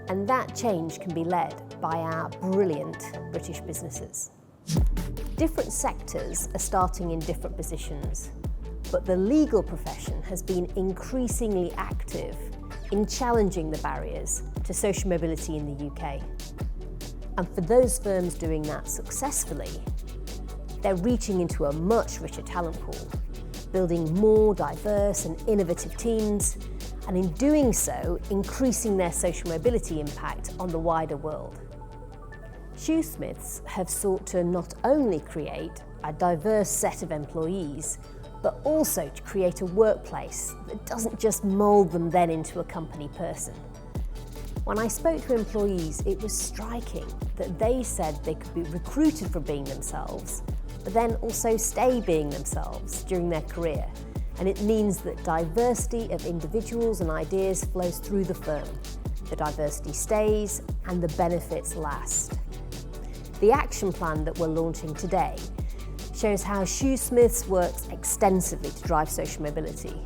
And that change can be led by our brilliant British businesses. Different sectors are starting in different positions, but the legal profession has been increasingly active in challenging the barriers to social mobility in the UK. And for those firms doing that successfully, they're reaching into a much richer talent pool, building more diverse and innovative teams, and in doing so, increasing their social mobility impact on the wider world. Shoosmiths have sought to not only create a diverse set of employees, but also to create a workplace that doesn't just mould them then into a company person. When I spoke to employees, it was striking that they said they could be recruited for being themselves, but then also stay being themselves during their career. And it means that diversity of individuals and ideas flows through the firm. The diversity stays and the benefits last. The action plan that we're launching today shows how Shoosmiths works extensively to drive social mobility.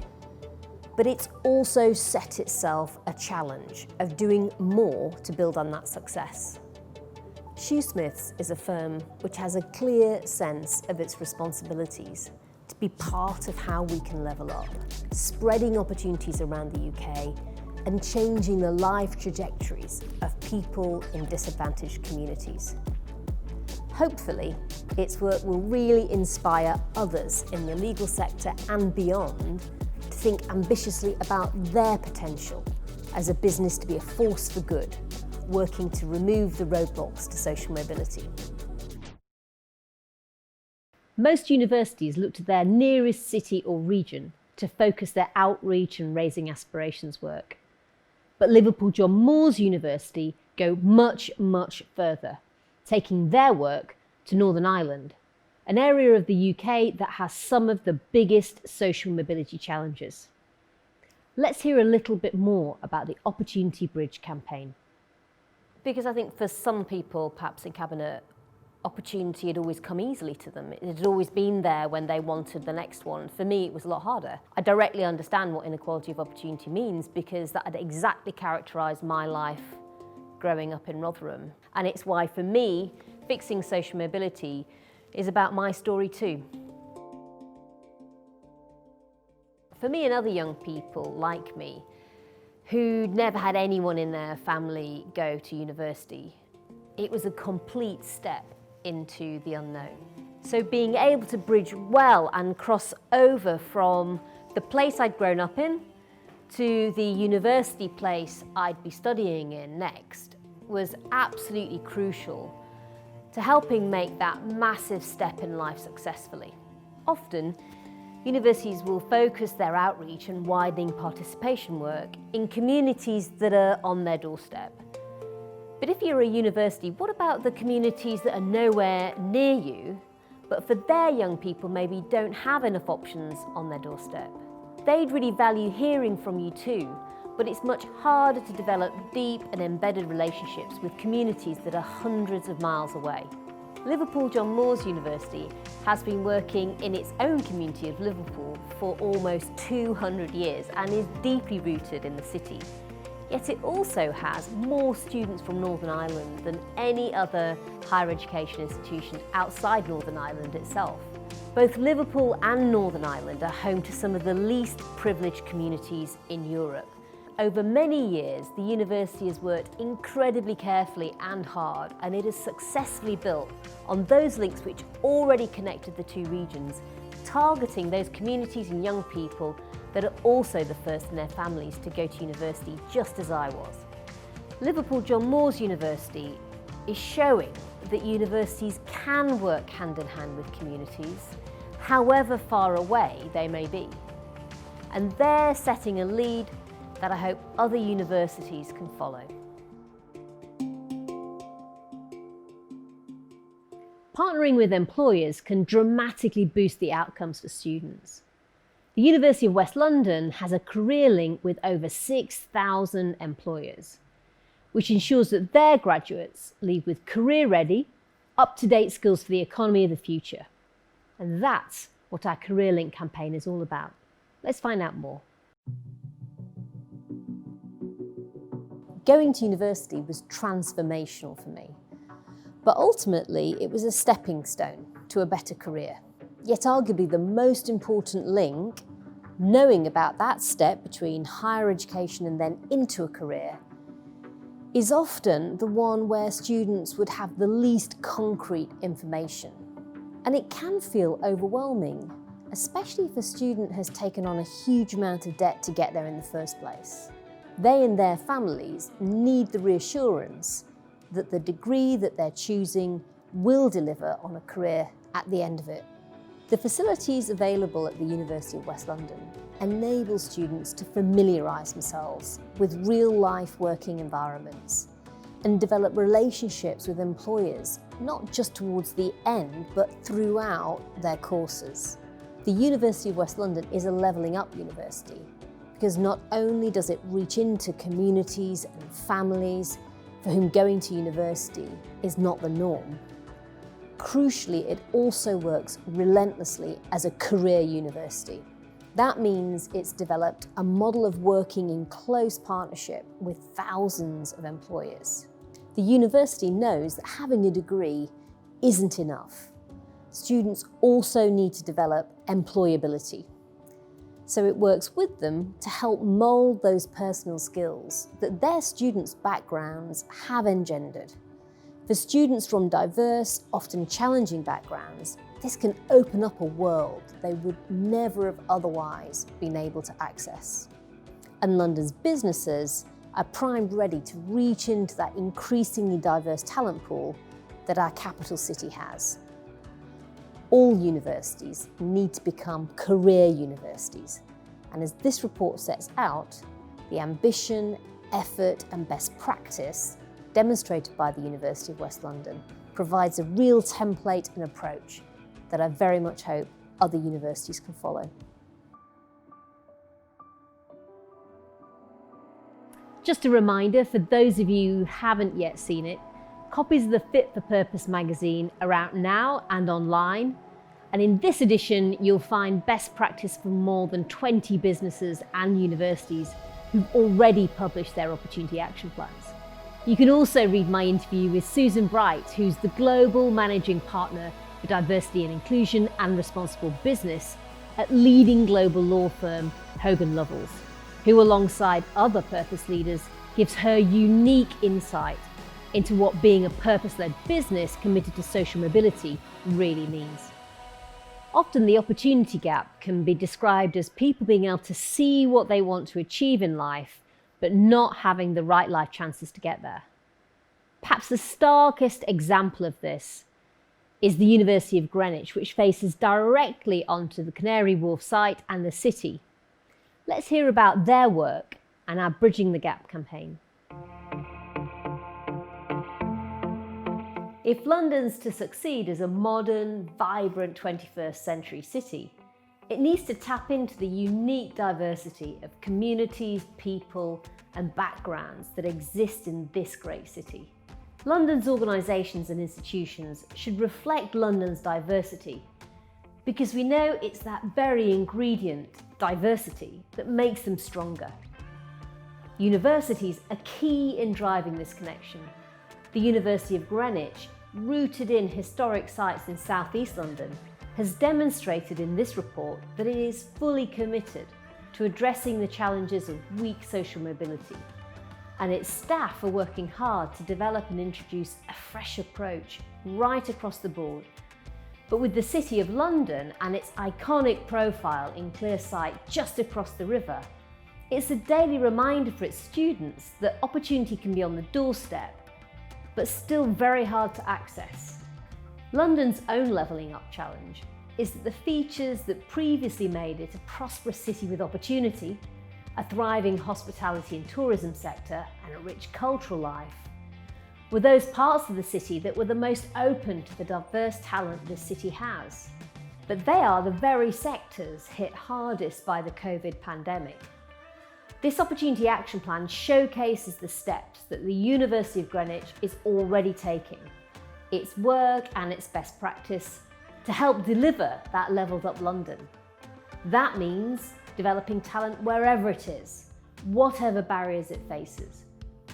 But it's also set itself a challenge of doing more to build on that success. Shoosmiths is a firm which has a clear sense of its responsibilities to be part of how we can level up, spreading opportunities around the UK and changing the life trajectories of people in disadvantaged communities. Hopefully, its work will really inspire others in the legal sector and beyond to think ambitiously about their potential as a business to be a force for good, working to remove the roadblocks to social mobility. Most universities look to their nearest city or region to focus their outreach and raising aspirations work. But Liverpool John Moores University go much, much further, taking their work to Northern Ireland, an area of the UK that has some of the biggest social mobility challenges. Let's hear a little bit more about the Opportunity Bridge campaign. Because I think for some people, perhaps in Cabinet, opportunity had always come easily to them. It had always been there when they wanted the next one. For me, it was a lot harder. I directly understand what inequality of opportunity means because that had exactly characterised my life growing up in Rotherham. And it's why, for me, fixing social mobility is about my story too. For me and other young people like me, who'd never had anyone in their family go to university, it was a complete step into the unknown. So being able to bridge well and cross over from the place I'd grown up in to the university place I'd be studying in next was absolutely crucial to helping make that massive step in life successfully. Often, universities will focus their outreach and widening participation work in communities that are on their doorstep. But if you're a university, what about the communities that are nowhere near you, but for their young people maybe don't have enough options on their doorstep? They'd really value hearing from you too, but it's much harder to develop deep and embedded relationships with communities that are hundreds of miles away. Liverpool John Moores University has been working in its own community of Liverpool for almost 200 years and is deeply rooted in the city. Yet it also has more students from Northern Ireland than any other higher education institution outside Northern Ireland itself. Both Liverpool and Northern Ireland are home to some of the least privileged communities in Europe. Over many years, the university has worked incredibly carefully and hard, and it has successfully built on those links which already connected the two regions, targeting those communities and young people that are also the first in their families to go to university, just as I was. Liverpool John Moores University is showing that universities can work hand in hand with communities, however far away they may be. And they're setting a lead that I hope other universities can follow. Partnering with employers can dramatically boost the outcomes for students. The University of West London has a career link with over 6,000 employers, which ensures that their graduates leave with career-ready, up-to-date skills for the economy of the future. And that's what our Career Link campaign is all about. Let's find out more. Going to university was transformational for me, but ultimately it was a stepping stone to a better career. Yet arguably the most important link, knowing about that step between higher education and then into a career, is often the one where students would have the least concrete information. And it can feel overwhelming, especially if a student has taken on a huge amount of debt to get there in the first place. They and their families need the reassurance that the degree that they're choosing will deliver on a career at the end of it. The facilities available at the University of West London enable students to familiarise themselves with real-life working environments and develop relationships with employers, not just towards the end, but throughout their courses. The University of West London is a levelling up university, because not only does it reach into communities and families for whom going to university is not the norm, crucially, it also works relentlessly as a career university. That means it's developed a model of working in close partnership with thousands of employers. The university knows that having a degree isn't enough. Students also need to develop employability. So it works with them to help mould those personal skills that their students' backgrounds have engendered. For students from diverse, often challenging backgrounds, this can open up a world they would never have otherwise been able to access. And London's businesses are primed ready to reach into that increasingly diverse talent pool that our capital city has. All universities need to become career universities. And as this report sets out, the ambition, effort, and best practice demonstrated by the University of West London provides a real template and approach that I very much hope other universities can follow. Just a reminder for those of you who haven't yet seen it, copies of the Fit for Purpose magazine are out now and online. And in this edition, you'll find best practice from more than 20 businesses and universities who've already published their opportunity action plans. You can also read my interview with Susan Bright, who's the Global Managing Partner for Diversity and Inclusion and Responsible Business at leading global law firm Hogan Lovells, who alongside other purpose leaders gives her unique insight into what being a purpose-led business committed to social mobility really means. Often the opportunity gap can be described as people being able to see what they want to achieve in life, but not having the right life chances to get there. Perhaps the starkest example of this is the University of Greenwich, which faces directly onto the Canary Wharf site and the city. Let's hear about their work and our Bridging the Gap campaign. If London's to succeed as a modern, vibrant 21st century city, it needs to tap into the unique diversity of communities, people and backgrounds that exist in this great city. London's organisations and institutions should reflect London's diversity, because we know it's that very ingredient, diversity, that makes them stronger. Universities are key in driving this connection. The University of Greenwich, rooted in historic sites in South East London, has demonstrated in this report that it is fully committed to addressing the challenges of weak social mobility. And its staff are working hard to develop and introduce a fresh approach right across the board. But with the City of London and its iconic profile in clear sight just across the river, it's a daily reminder for its students that opportunity can be on the doorstep, but still very hard to access. London's own levelling up challenge is that the features that previously made it a prosperous city with opportunity, a thriving hospitality and tourism sector and a rich cultural life, were those parts of the city that were the most open to the diverse talent this city has. But they are the very sectors hit hardest by the COVID pandemic. This Opportunity Action Plan showcases the steps that the University of Greenwich is already taking, its work and its best practice, to help deliver that levelled up London. That means developing talent wherever it is, whatever barriers it faces.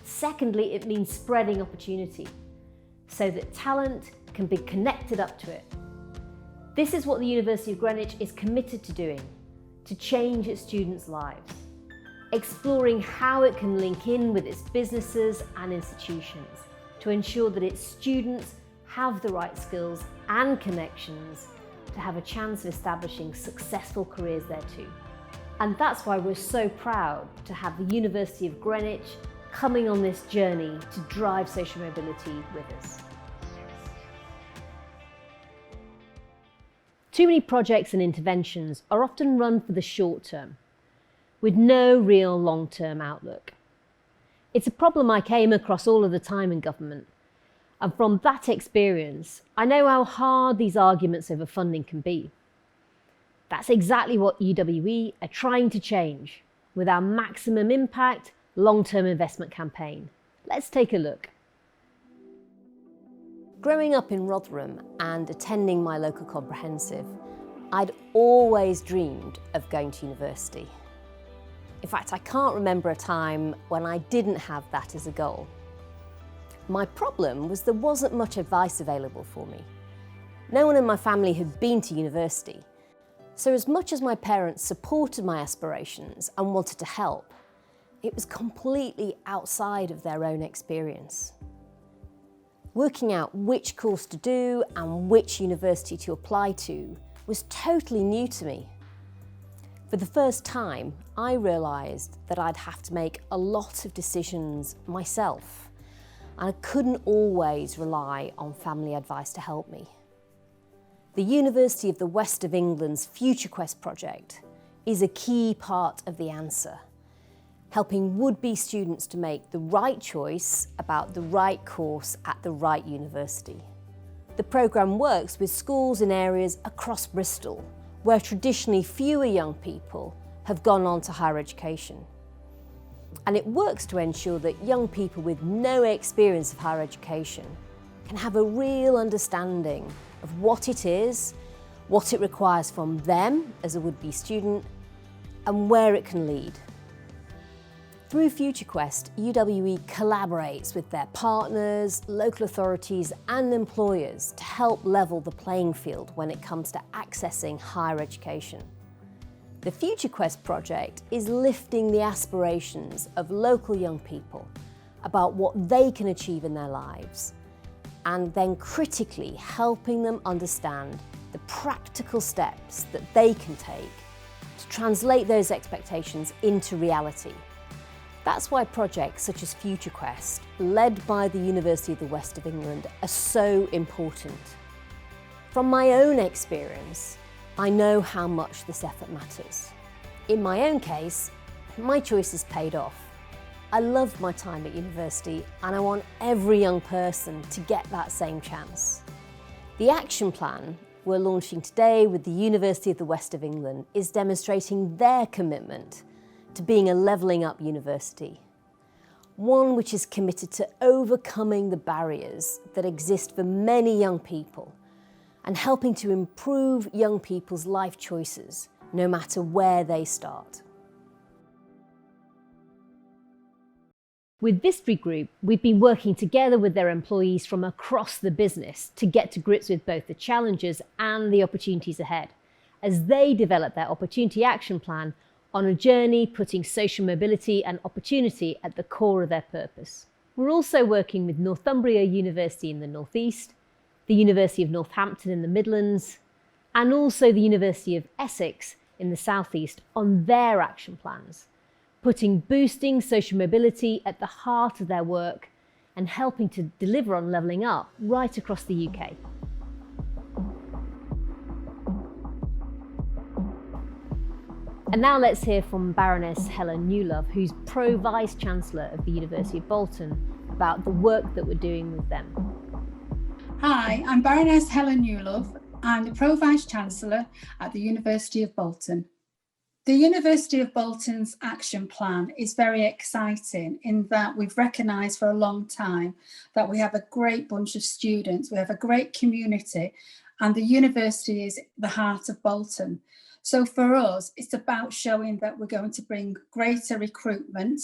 Secondly, it means spreading opportunity so that talent can be connected up to it. This is what the University of Greenwich is committed to doing, to change its students' lives, exploring how it can link in with its businesses and institutions to ensure that its students have the right skills and connections to have a chance of establishing successful careers there too. And that's why we're so proud to have the University of Greenwich coming on this journey to drive social mobility with us. Too many projects and interventions are often run for the short term, with no real long-term outlook. It's a problem I came across all of the time in government, and from that experience, I know how hard these arguments over funding can be. That's exactly what UWE are trying to change with our Maximum Impact long-term investment campaign. Let's take a look. Growing up in Rotherham and attending my local comprehensive, I'd always dreamed of going to university. In fact, I can't remember a time when I didn't have that as a goal. My problem was there wasn't much advice available for me. No one in my family had been to university, so as much as my parents supported my aspirations and wanted to help, it was completely outside of their own experience. Working out which course to do and which university to apply to was totally new to me. For the first time, I realised that I'd have to make a lot of decisions myself, and I couldn't always rely on family advice to help me. The University of the West of England's Future Quest project is a key part of the answer, helping would-be students to make the right choice about the right course at the right university. The programme works with schools in areas across Bristol, where traditionally fewer young people have gone on to higher education. And it works to ensure that young people with no experience of higher education can have a real understanding of what it is, what it requires from them as a would-be student, and where it can lead. Through Future Quest, UWE collaborates with their partners, local authorities and employers to help level the playing field when it comes to accessing higher education. The Future Quest project is lifting the aspirations of local young people about what they can achieve in their lives, and then critically helping them understand the practical steps that they can take to translate those expectations into reality. That's why projects such as Future Quest, led by the University of the West of England, are so important. From my own experience, I know how much this effort matters. In my own case, my choices paid off. I loved my time at university and I want every young person to get that same chance. The action plan we're launching today with the University of the West of England is demonstrating their commitment to being a levelling up university. One which is committed to overcoming the barriers that exist for many young people and helping to improve young people's life choices, no matter where they start. With Vistry Group, we've been working together with their employees from across the business to get to grips with both the challenges and the opportunities ahead, as they develop their Opportunity Action Plan on a journey putting social mobility and opportunity at the core of their purpose. We're also working with Northumbria University in the Northeast, the University of Northampton in the Midlands, and also the University of Essex in the Southeast on their action plans, putting boosting social mobility at the heart of their work and helping to deliver on levelling up right across the UK. And now let's hear from Baroness Helen Newlove, who's Pro-Vice Chancellor of the University of Bolton, about the work that we're doing with them. Hi, I'm Baroness Helen Newlove. I'm the Pro-Vice Chancellor at the University of Bolton. The University of Bolton's action plan is very exciting in that we've recognised for a long time that we have a great bunch of students, we have a great community, and the university is the heart of Bolton. So for us, it's about showing that we're going to bring greater recruitment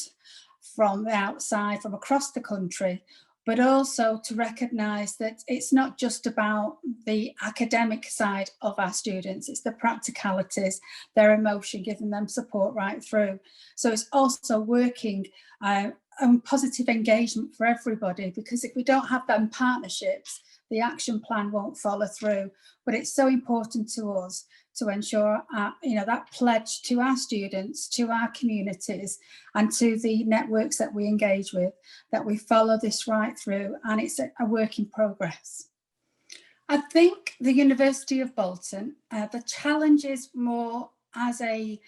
from the outside, from across the country, but also to recognise that it's not just about the academic side of our students, it's the practicalities, their emotion, giving them support right through. So it's also working on positive engagement for everybody, because if we don't have them partnerships, the action plan won't follow through. But it's so important to us to ensure that pledge to our students, to our communities, and to the networks that we engage with, that we follow this right through, and it's a work in progress. I think the University of Bolton, the challenge is more as a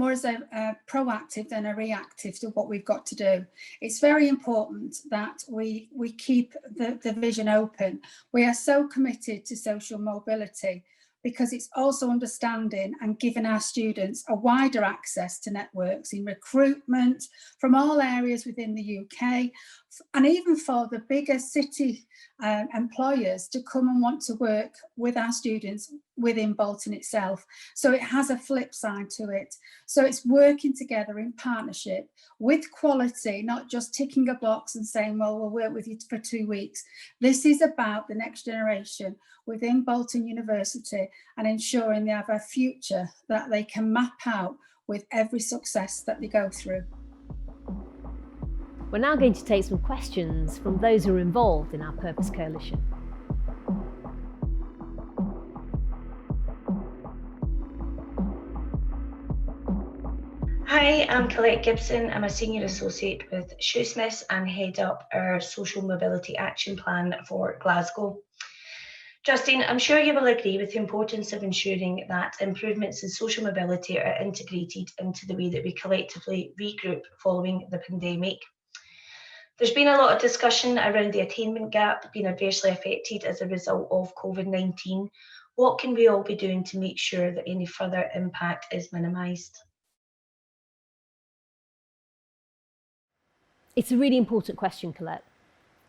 proactive than a reactive to what we've got to do. It's very important that we keep the vision open. We are so committed to social mobility, because it's also understanding and giving our students a wider access to networks in recruitment from all areas within the UK, and even for the bigger city employers to come and want to work with our students within Bolton itself. So it has a flip side to it. So it's working together in partnership with quality, not just ticking a box and saying, well, we'll work with you for 2 weeks. This is about the next generation within Bolton University and ensuring they have a future that they can map out with every success that they go through. We're now going to take some questions from those who are involved in our Purpose Coalition. Hi, I'm Colette Gibson. I'm a Senior Associate with Shoesmiths and head up our Social Mobility Action Plan for Glasgow. Justine, I'm sure you will agree with the importance of ensuring that improvements in social mobility are integrated into the way that we collectively regroup following the pandemic. There's been a lot of discussion around the attainment gap being adversely affected as a result of COVID-19. What can we all be doing to make sure that any further impact is minimised? It's a really important question, Colette.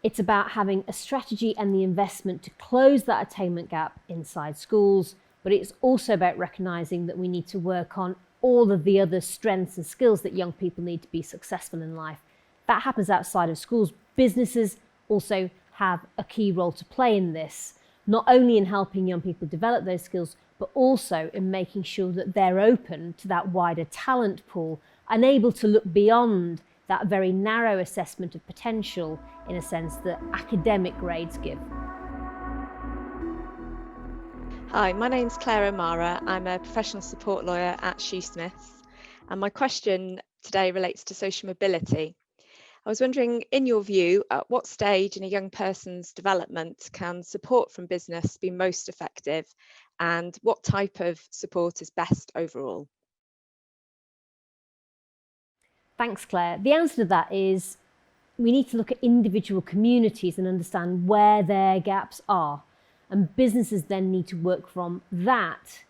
It's about having a strategy and the investment to close that attainment gap inside schools, but it's also about recognising that we need to work on all of the other strengths and skills that young people need to be successful in life. That happens outside of schools. Businesses also have a key role to play in this, not only in helping young people develop those skills, but also in making sure that they're open to that wider talent pool and able to look beyond that very narrow assessment of potential, in a sense, that academic grades give. Hi, my name's Claire O'Mara. I'm a professional support lawyer at Shoesmiths, and my question today relates to social mobility. I was wondering, in your view, at what stage in a young person's development can support from business be most effective, and what type of support is best overall? Thanks, Claire. The answer to that is we need to look at individual communities and understand where their gaps are. And businesses then need to work from that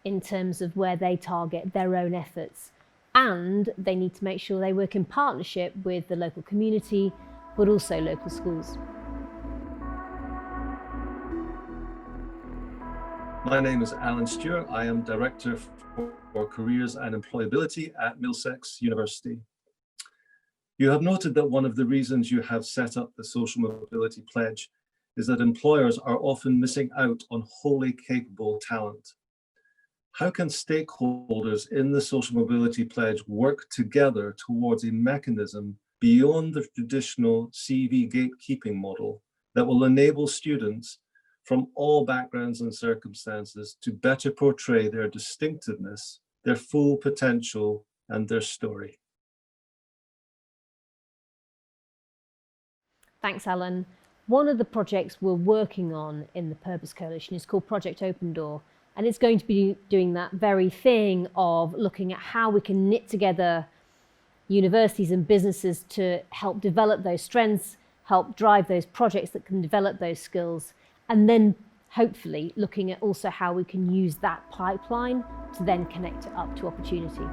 in terms of where they target their own efforts. And they need to make sure they work in partnership with the local community, but also local schools. My name is Alan Stewart. I am Director for Careers and Employability at Middlesex University. You have noted that one of the reasons you have set up the Social Mobility Pledge is that employers are often missing out on wholly capable talent. How can stakeholders in the Social Mobility Pledge work together towards a mechanism beyond the traditional CV gatekeeping model that will enable students from all backgrounds and circumstances to better portray their distinctiveness, their full potential, and their story? Thanks, Alan. One of the projects we're working on in the Purpose Coalition is called Project Open Door, and it's going to be doing that very thing of looking at how we can knit together universities and businesses to help develop those strengths, help drive those projects that can develop those skills, and then hopefully looking at also how we can use that pipeline to then connect it up to opportunity.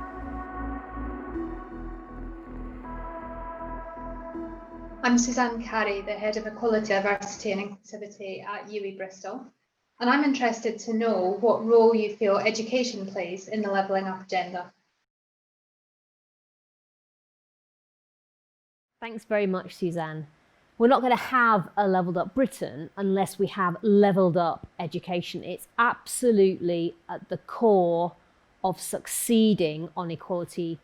I'm Suzanne Carey, the Head of Equality, Diversity and Inclusivity at UWE Bristol, and I'm interested to know what role you feel education plays in the Levelling Up agenda. Thanks very much, Suzanne. We're not going to have a levelled up Britain unless we have levelled up education. It's absolutely at the core of succeeding on equality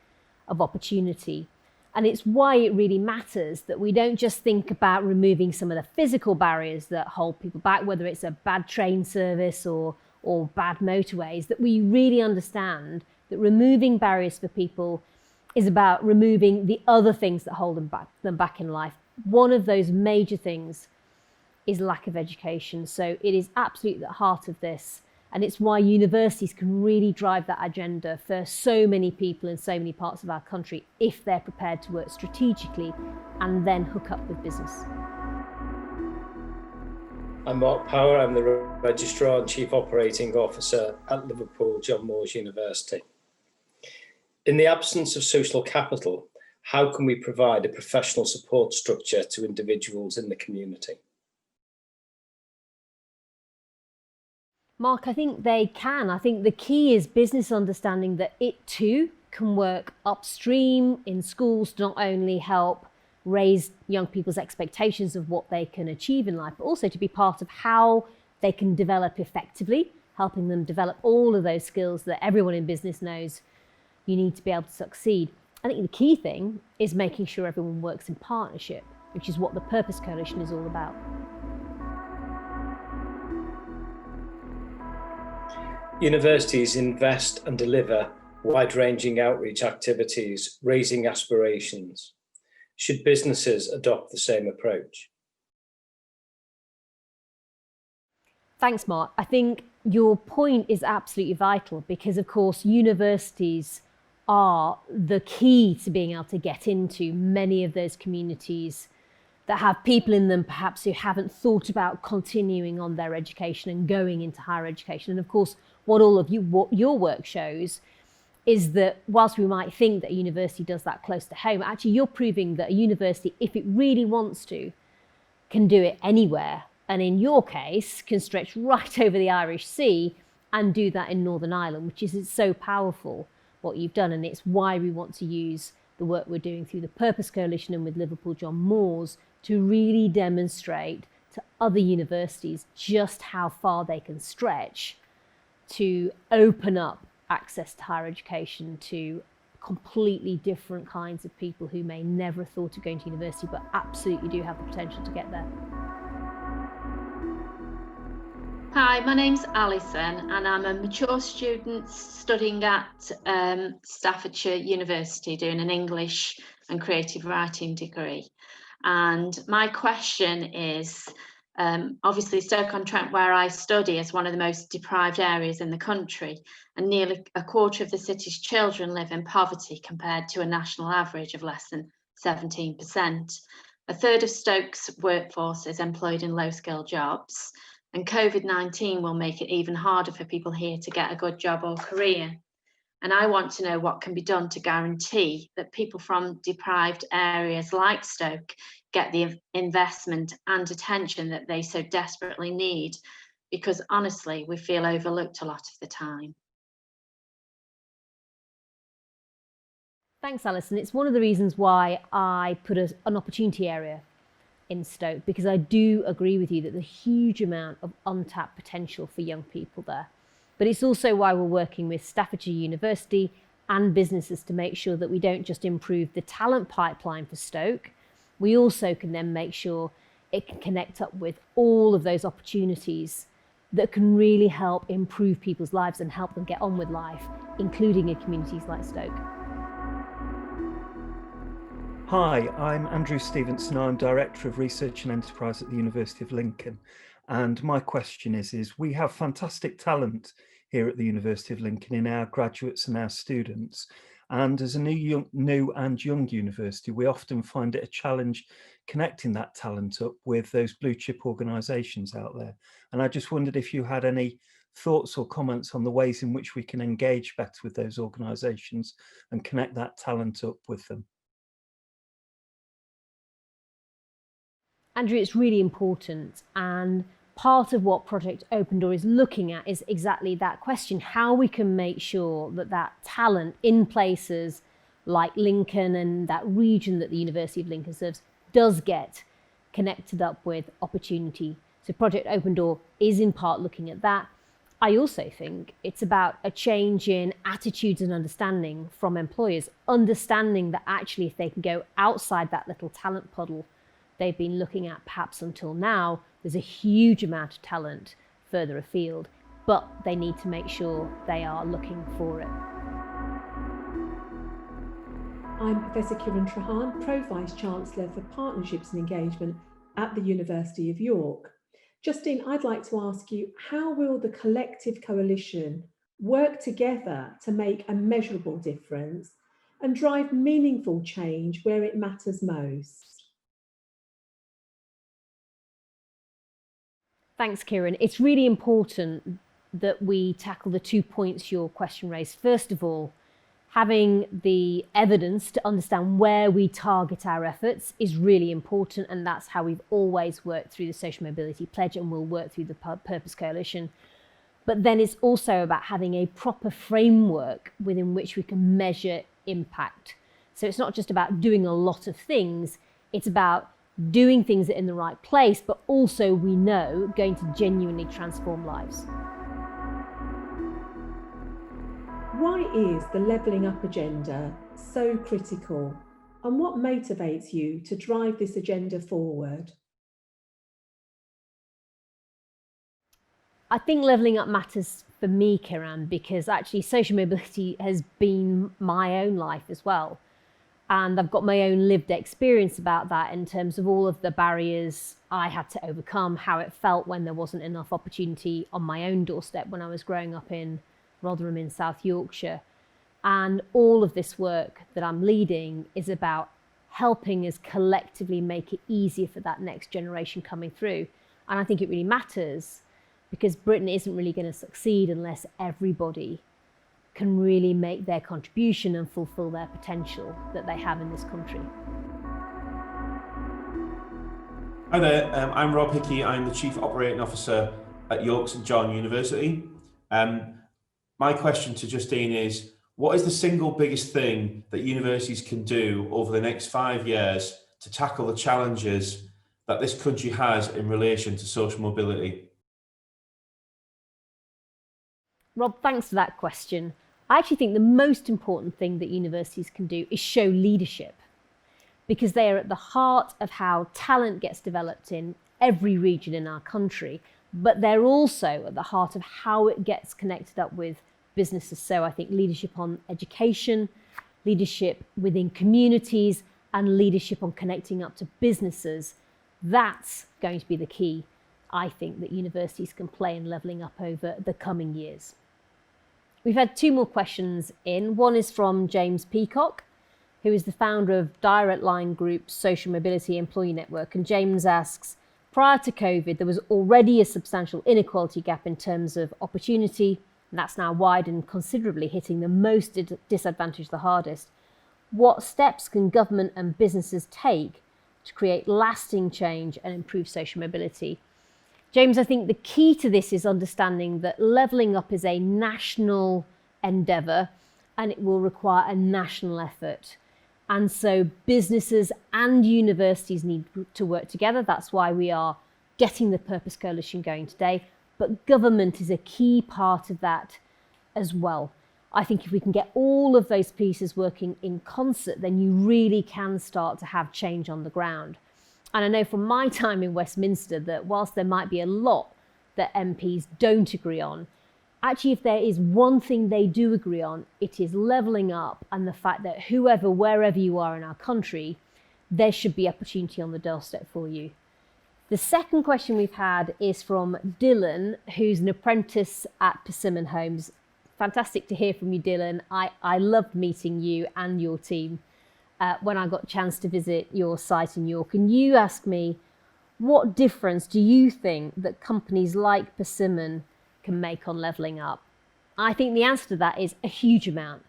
of opportunity. And it's why it really matters that we don't just think about removing some of the physical barriers that hold people back, whether it's a bad train service or bad motorways, that we really understand that removing barriers for people is about removing the other things that hold them back in life. One of those major things is lack of education. So it is absolutely at the heart of this. And it's why universities can really drive that agenda for so many people in so many parts of our country if they're prepared to work strategically and then hook up with business. I'm Mark Power. I'm the Registrar and Chief Operating Officer at Liverpool John Moores University. In the absence of social capital, how can we provide a professional support structure to individuals in the community? Mark, I think they can. I think the key is business understanding that it too can work upstream in schools to not only help raise young people's expectations of what they can achieve in life, but also to be part of how they can develop effectively, helping them develop all of those skills that everyone in business knows you need to be able to succeed. I think the key thing is making sure everyone works in partnership, which is what the Purpose Coalition is all about. Universities invest and deliver wide-ranging outreach activities, raising aspirations. Should businesses adopt the same approach? Thanks, Mark. I think your point is absolutely vital because, of course, universities are the key to being able to get into many of those communities that have people in them perhaps who haven't thought about continuing on their education and going into higher education. And of course, what your work shows is that whilst we might think that a university does that close to home, actually you're proving that a university, if it really wants to, can do it anywhere. And in your case, can stretch right over the Irish Sea and do that in Northern Ireland, which is so powerful what you've done. And it's why we want to use the work we're doing through the Purpose Coalition and with Liverpool John Moores to really demonstrate to other universities just how far they can stretch to open up access to higher education to completely different kinds of people who may never have thought of going to university, but absolutely do have the potential to get there. Hi, my name's Alison and I'm a mature student studying at Staffordshire University doing an English and creative writing degree. And my question is, obviously Stoke-on-Trent, where I study, is one of the most deprived areas in the country, and nearly a quarter of the city's children live in poverty compared to a national average of less than 17%. A third of Stoke's workforce is employed in low-skilled jobs, and COVID-19 will make it even harder for people here to get a good job or career. And I want to know what can be done to guarantee that people from deprived areas like Stoke get the investment and attention that they so desperately need, because honestly, we feel overlooked a lot of the time. Thanks, Alison. It's one of the reasons why I put an opportunity area in Stoke, because I do agree with you that there's a huge amount of untapped potential for young people there. But it's also why we're working with Staffordshire University and businesses to make sure that we don't just improve the talent pipeline for Stoke, we also can then make sure it can connect up with all of those opportunities that can really help improve people's lives and help them get on with life, including in communities like Stoke. Hi, I'm Andrew Stevenson. I'm Director of Research and Enterprise at the University of Lincoln. And my question is we have fantastic talent here at the University of Lincoln in our graduates and our students. And as a new and young university, we often find it a challenge connecting that talent up with those blue chip organisations out there. And I just wondered if you had any thoughts or comments on the ways in which we can engage better with those organisations and connect that talent up with them. Andrew, it's really important, and part of what Project Open Door is looking at is exactly that question, how we can make sure that that talent in places like Lincoln and that region that the University of Lincoln serves does get connected up with opportunity. So Project Open Door is in part looking at that. I also think it's about a change in attitudes and understanding from employers, understanding that actually if they can go outside that little talent puddle they've been looking at perhaps until now, there's a huge amount of talent further afield, but they need to make sure they are looking for it. I'm Professor Kiran Trahan, Pro-Vice Chancellor for Partnerships and Engagement at the University of York. Justine, I'd like to ask you, how will the collective coalition work together to make a measurable difference and drive meaningful change where it matters most? Thanks, Kiran. It's really important that we tackle the 2 points your question raised. First of all, having the evidence to understand where we target our efforts is really important, and that's how we've always worked through the Social Mobility Pledge and will work through the Purpose Coalition. But then it's also about having a proper framework within which we can measure impact. So it's not just about doing a lot of things, it's about doing things in the right place, but also we know going to genuinely transform lives. Why is the Levelling Up agenda so critical, and what motivates you to drive this agenda forward? I think levelling up matters for me, Kiran, because actually social mobility has been my own life as well. And I've got my own lived experience about that in terms of all of the barriers I had to overcome, how it felt when there wasn't enough opportunity on my own doorstep when I was growing up in Rotherham in South Yorkshire. And all of this work that I'm leading is about helping us collectively make it easier for that next generation coming through. And I think it really matters because Britain isn't really going to succeed unless everybody can really make their contribution and fulfill their potential that they have in this country. Hi there, I'm Rob Hickey. I'm the Chief Operating Officer at York St John University. My question to Justine is, what is the single biggest thing that universities can do over the next 5 years to tackle the challenges that this country has in relation to social mobility? Rob, thanks for that question. I actually think the most important thing that universities can do is show leadership, because they are at the heart of how talent gets developed in every region in our country, but they're also at the heart of how it gets connected up with businesses. So I think leadership on education, leadership within communities, and leadership on connecting up to businesses, that's going to be the key, I think, that universities can play in levelling up over the coming years. We've had 2 more questions in. One is from James Peacock, who is the founder of Direct Line Group's Social Mobility Employee Network. And James asks, prior to COVID, there was already a substantial inequality gap in terms of opportunity, and that's now widened considerably, hitting the most disadvantaged the hardest. What steps can government and businesses take to create lasting change and improve social mobility? James, I think the key to this is understanding that levelling up is a national endeavour and it will require a national effort. And so businesses and universities need to work together. That's why we are getting the Purpose Coalition going today. But government is a key part of that as well. I think if we can get all of those pieces working in concert, then you really can start to have change on the ground. And I know from my time in Westminster that whilst there might be a lot that MPs don't agree on, actually if there is one thing they do agree on, it is levelling up and the fact that whoever, wherever you are in our country, there should be opportunity on the doorstep for you. The second question we've had is from Dylan, who's an apprentice at Persimmon Homes. Fantastic to hear from you, Dylan. I loved meeting you and your team when I got a chance to visit your site in York. And you asked me, what difference do you think that companies like Persimmon can make on levelling up? I think the answer to that is a huge amount.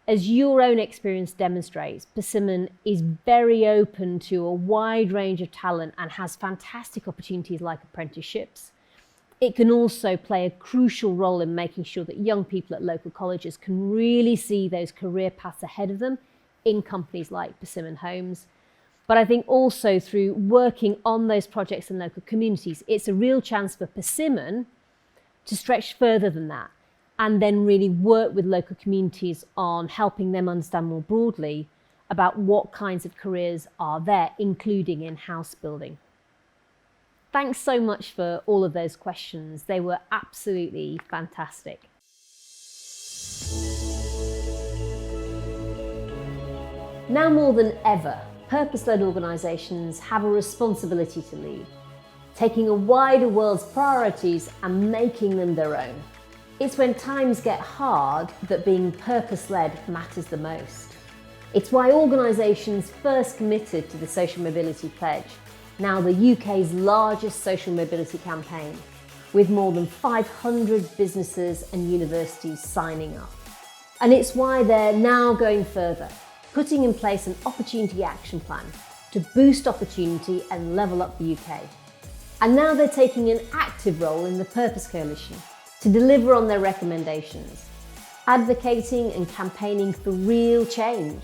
As your own experience demonstrates, Persimmon is very open to a wide range of talent and has fantastic opportunities like apprenticeships. It can also play a crucial role in making sure that young people at local colleges can really see those career paths ahead of them in companies like Persimmon Homes. But I think also through working on those projects in local communities, it's a real chance for Persimmon to stretch further than that and then really work with local communities on helping them understand more broadly about what kinds of careers are there, including in house building. Thanks so much for all of those questions. They were absolutely fantastic. Now more than ever, purpose-led organisations have a responsibility to lead, taking a wider world's priorities and making them their own. It's when times get hard that being purpose-led matters the most. It's why organisations first committed to the Social Mobility Pledge, now the UK's largest social mobility campaign, with more than 500 businesses and universities signing up. And it's why they're now going further, putting in place an opportunity action plan to boost opportunity and level up the UK. And now they're taking an active role in the Purpose Coalition to deliver on their recommendations, advocating and campaigning for real change,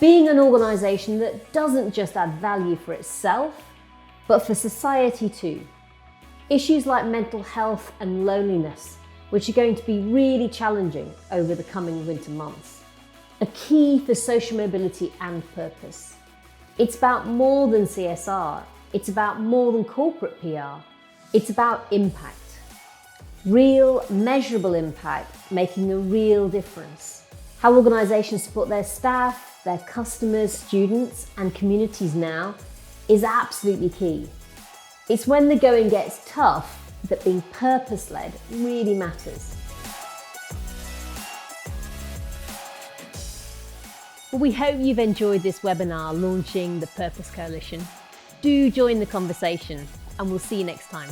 being an organisation that doesn't just add value for itself, but for society too. Issues like mental health and loneliness, which are going to be really challenging over the coming winter months. A key for social mobility and purpose. It's about more than CSR. It's about more than corporate PR. It's about impact. Real, measurable impact, making a real difference. How organisations support their staff, their customers, students, and communities now is absolutely key. It's when the going gets tough that being purpose-led really matters. Well, we hope you've enjoyed this webinar launching the Purpose Coalition. Do join the conversation and we'll see you next time.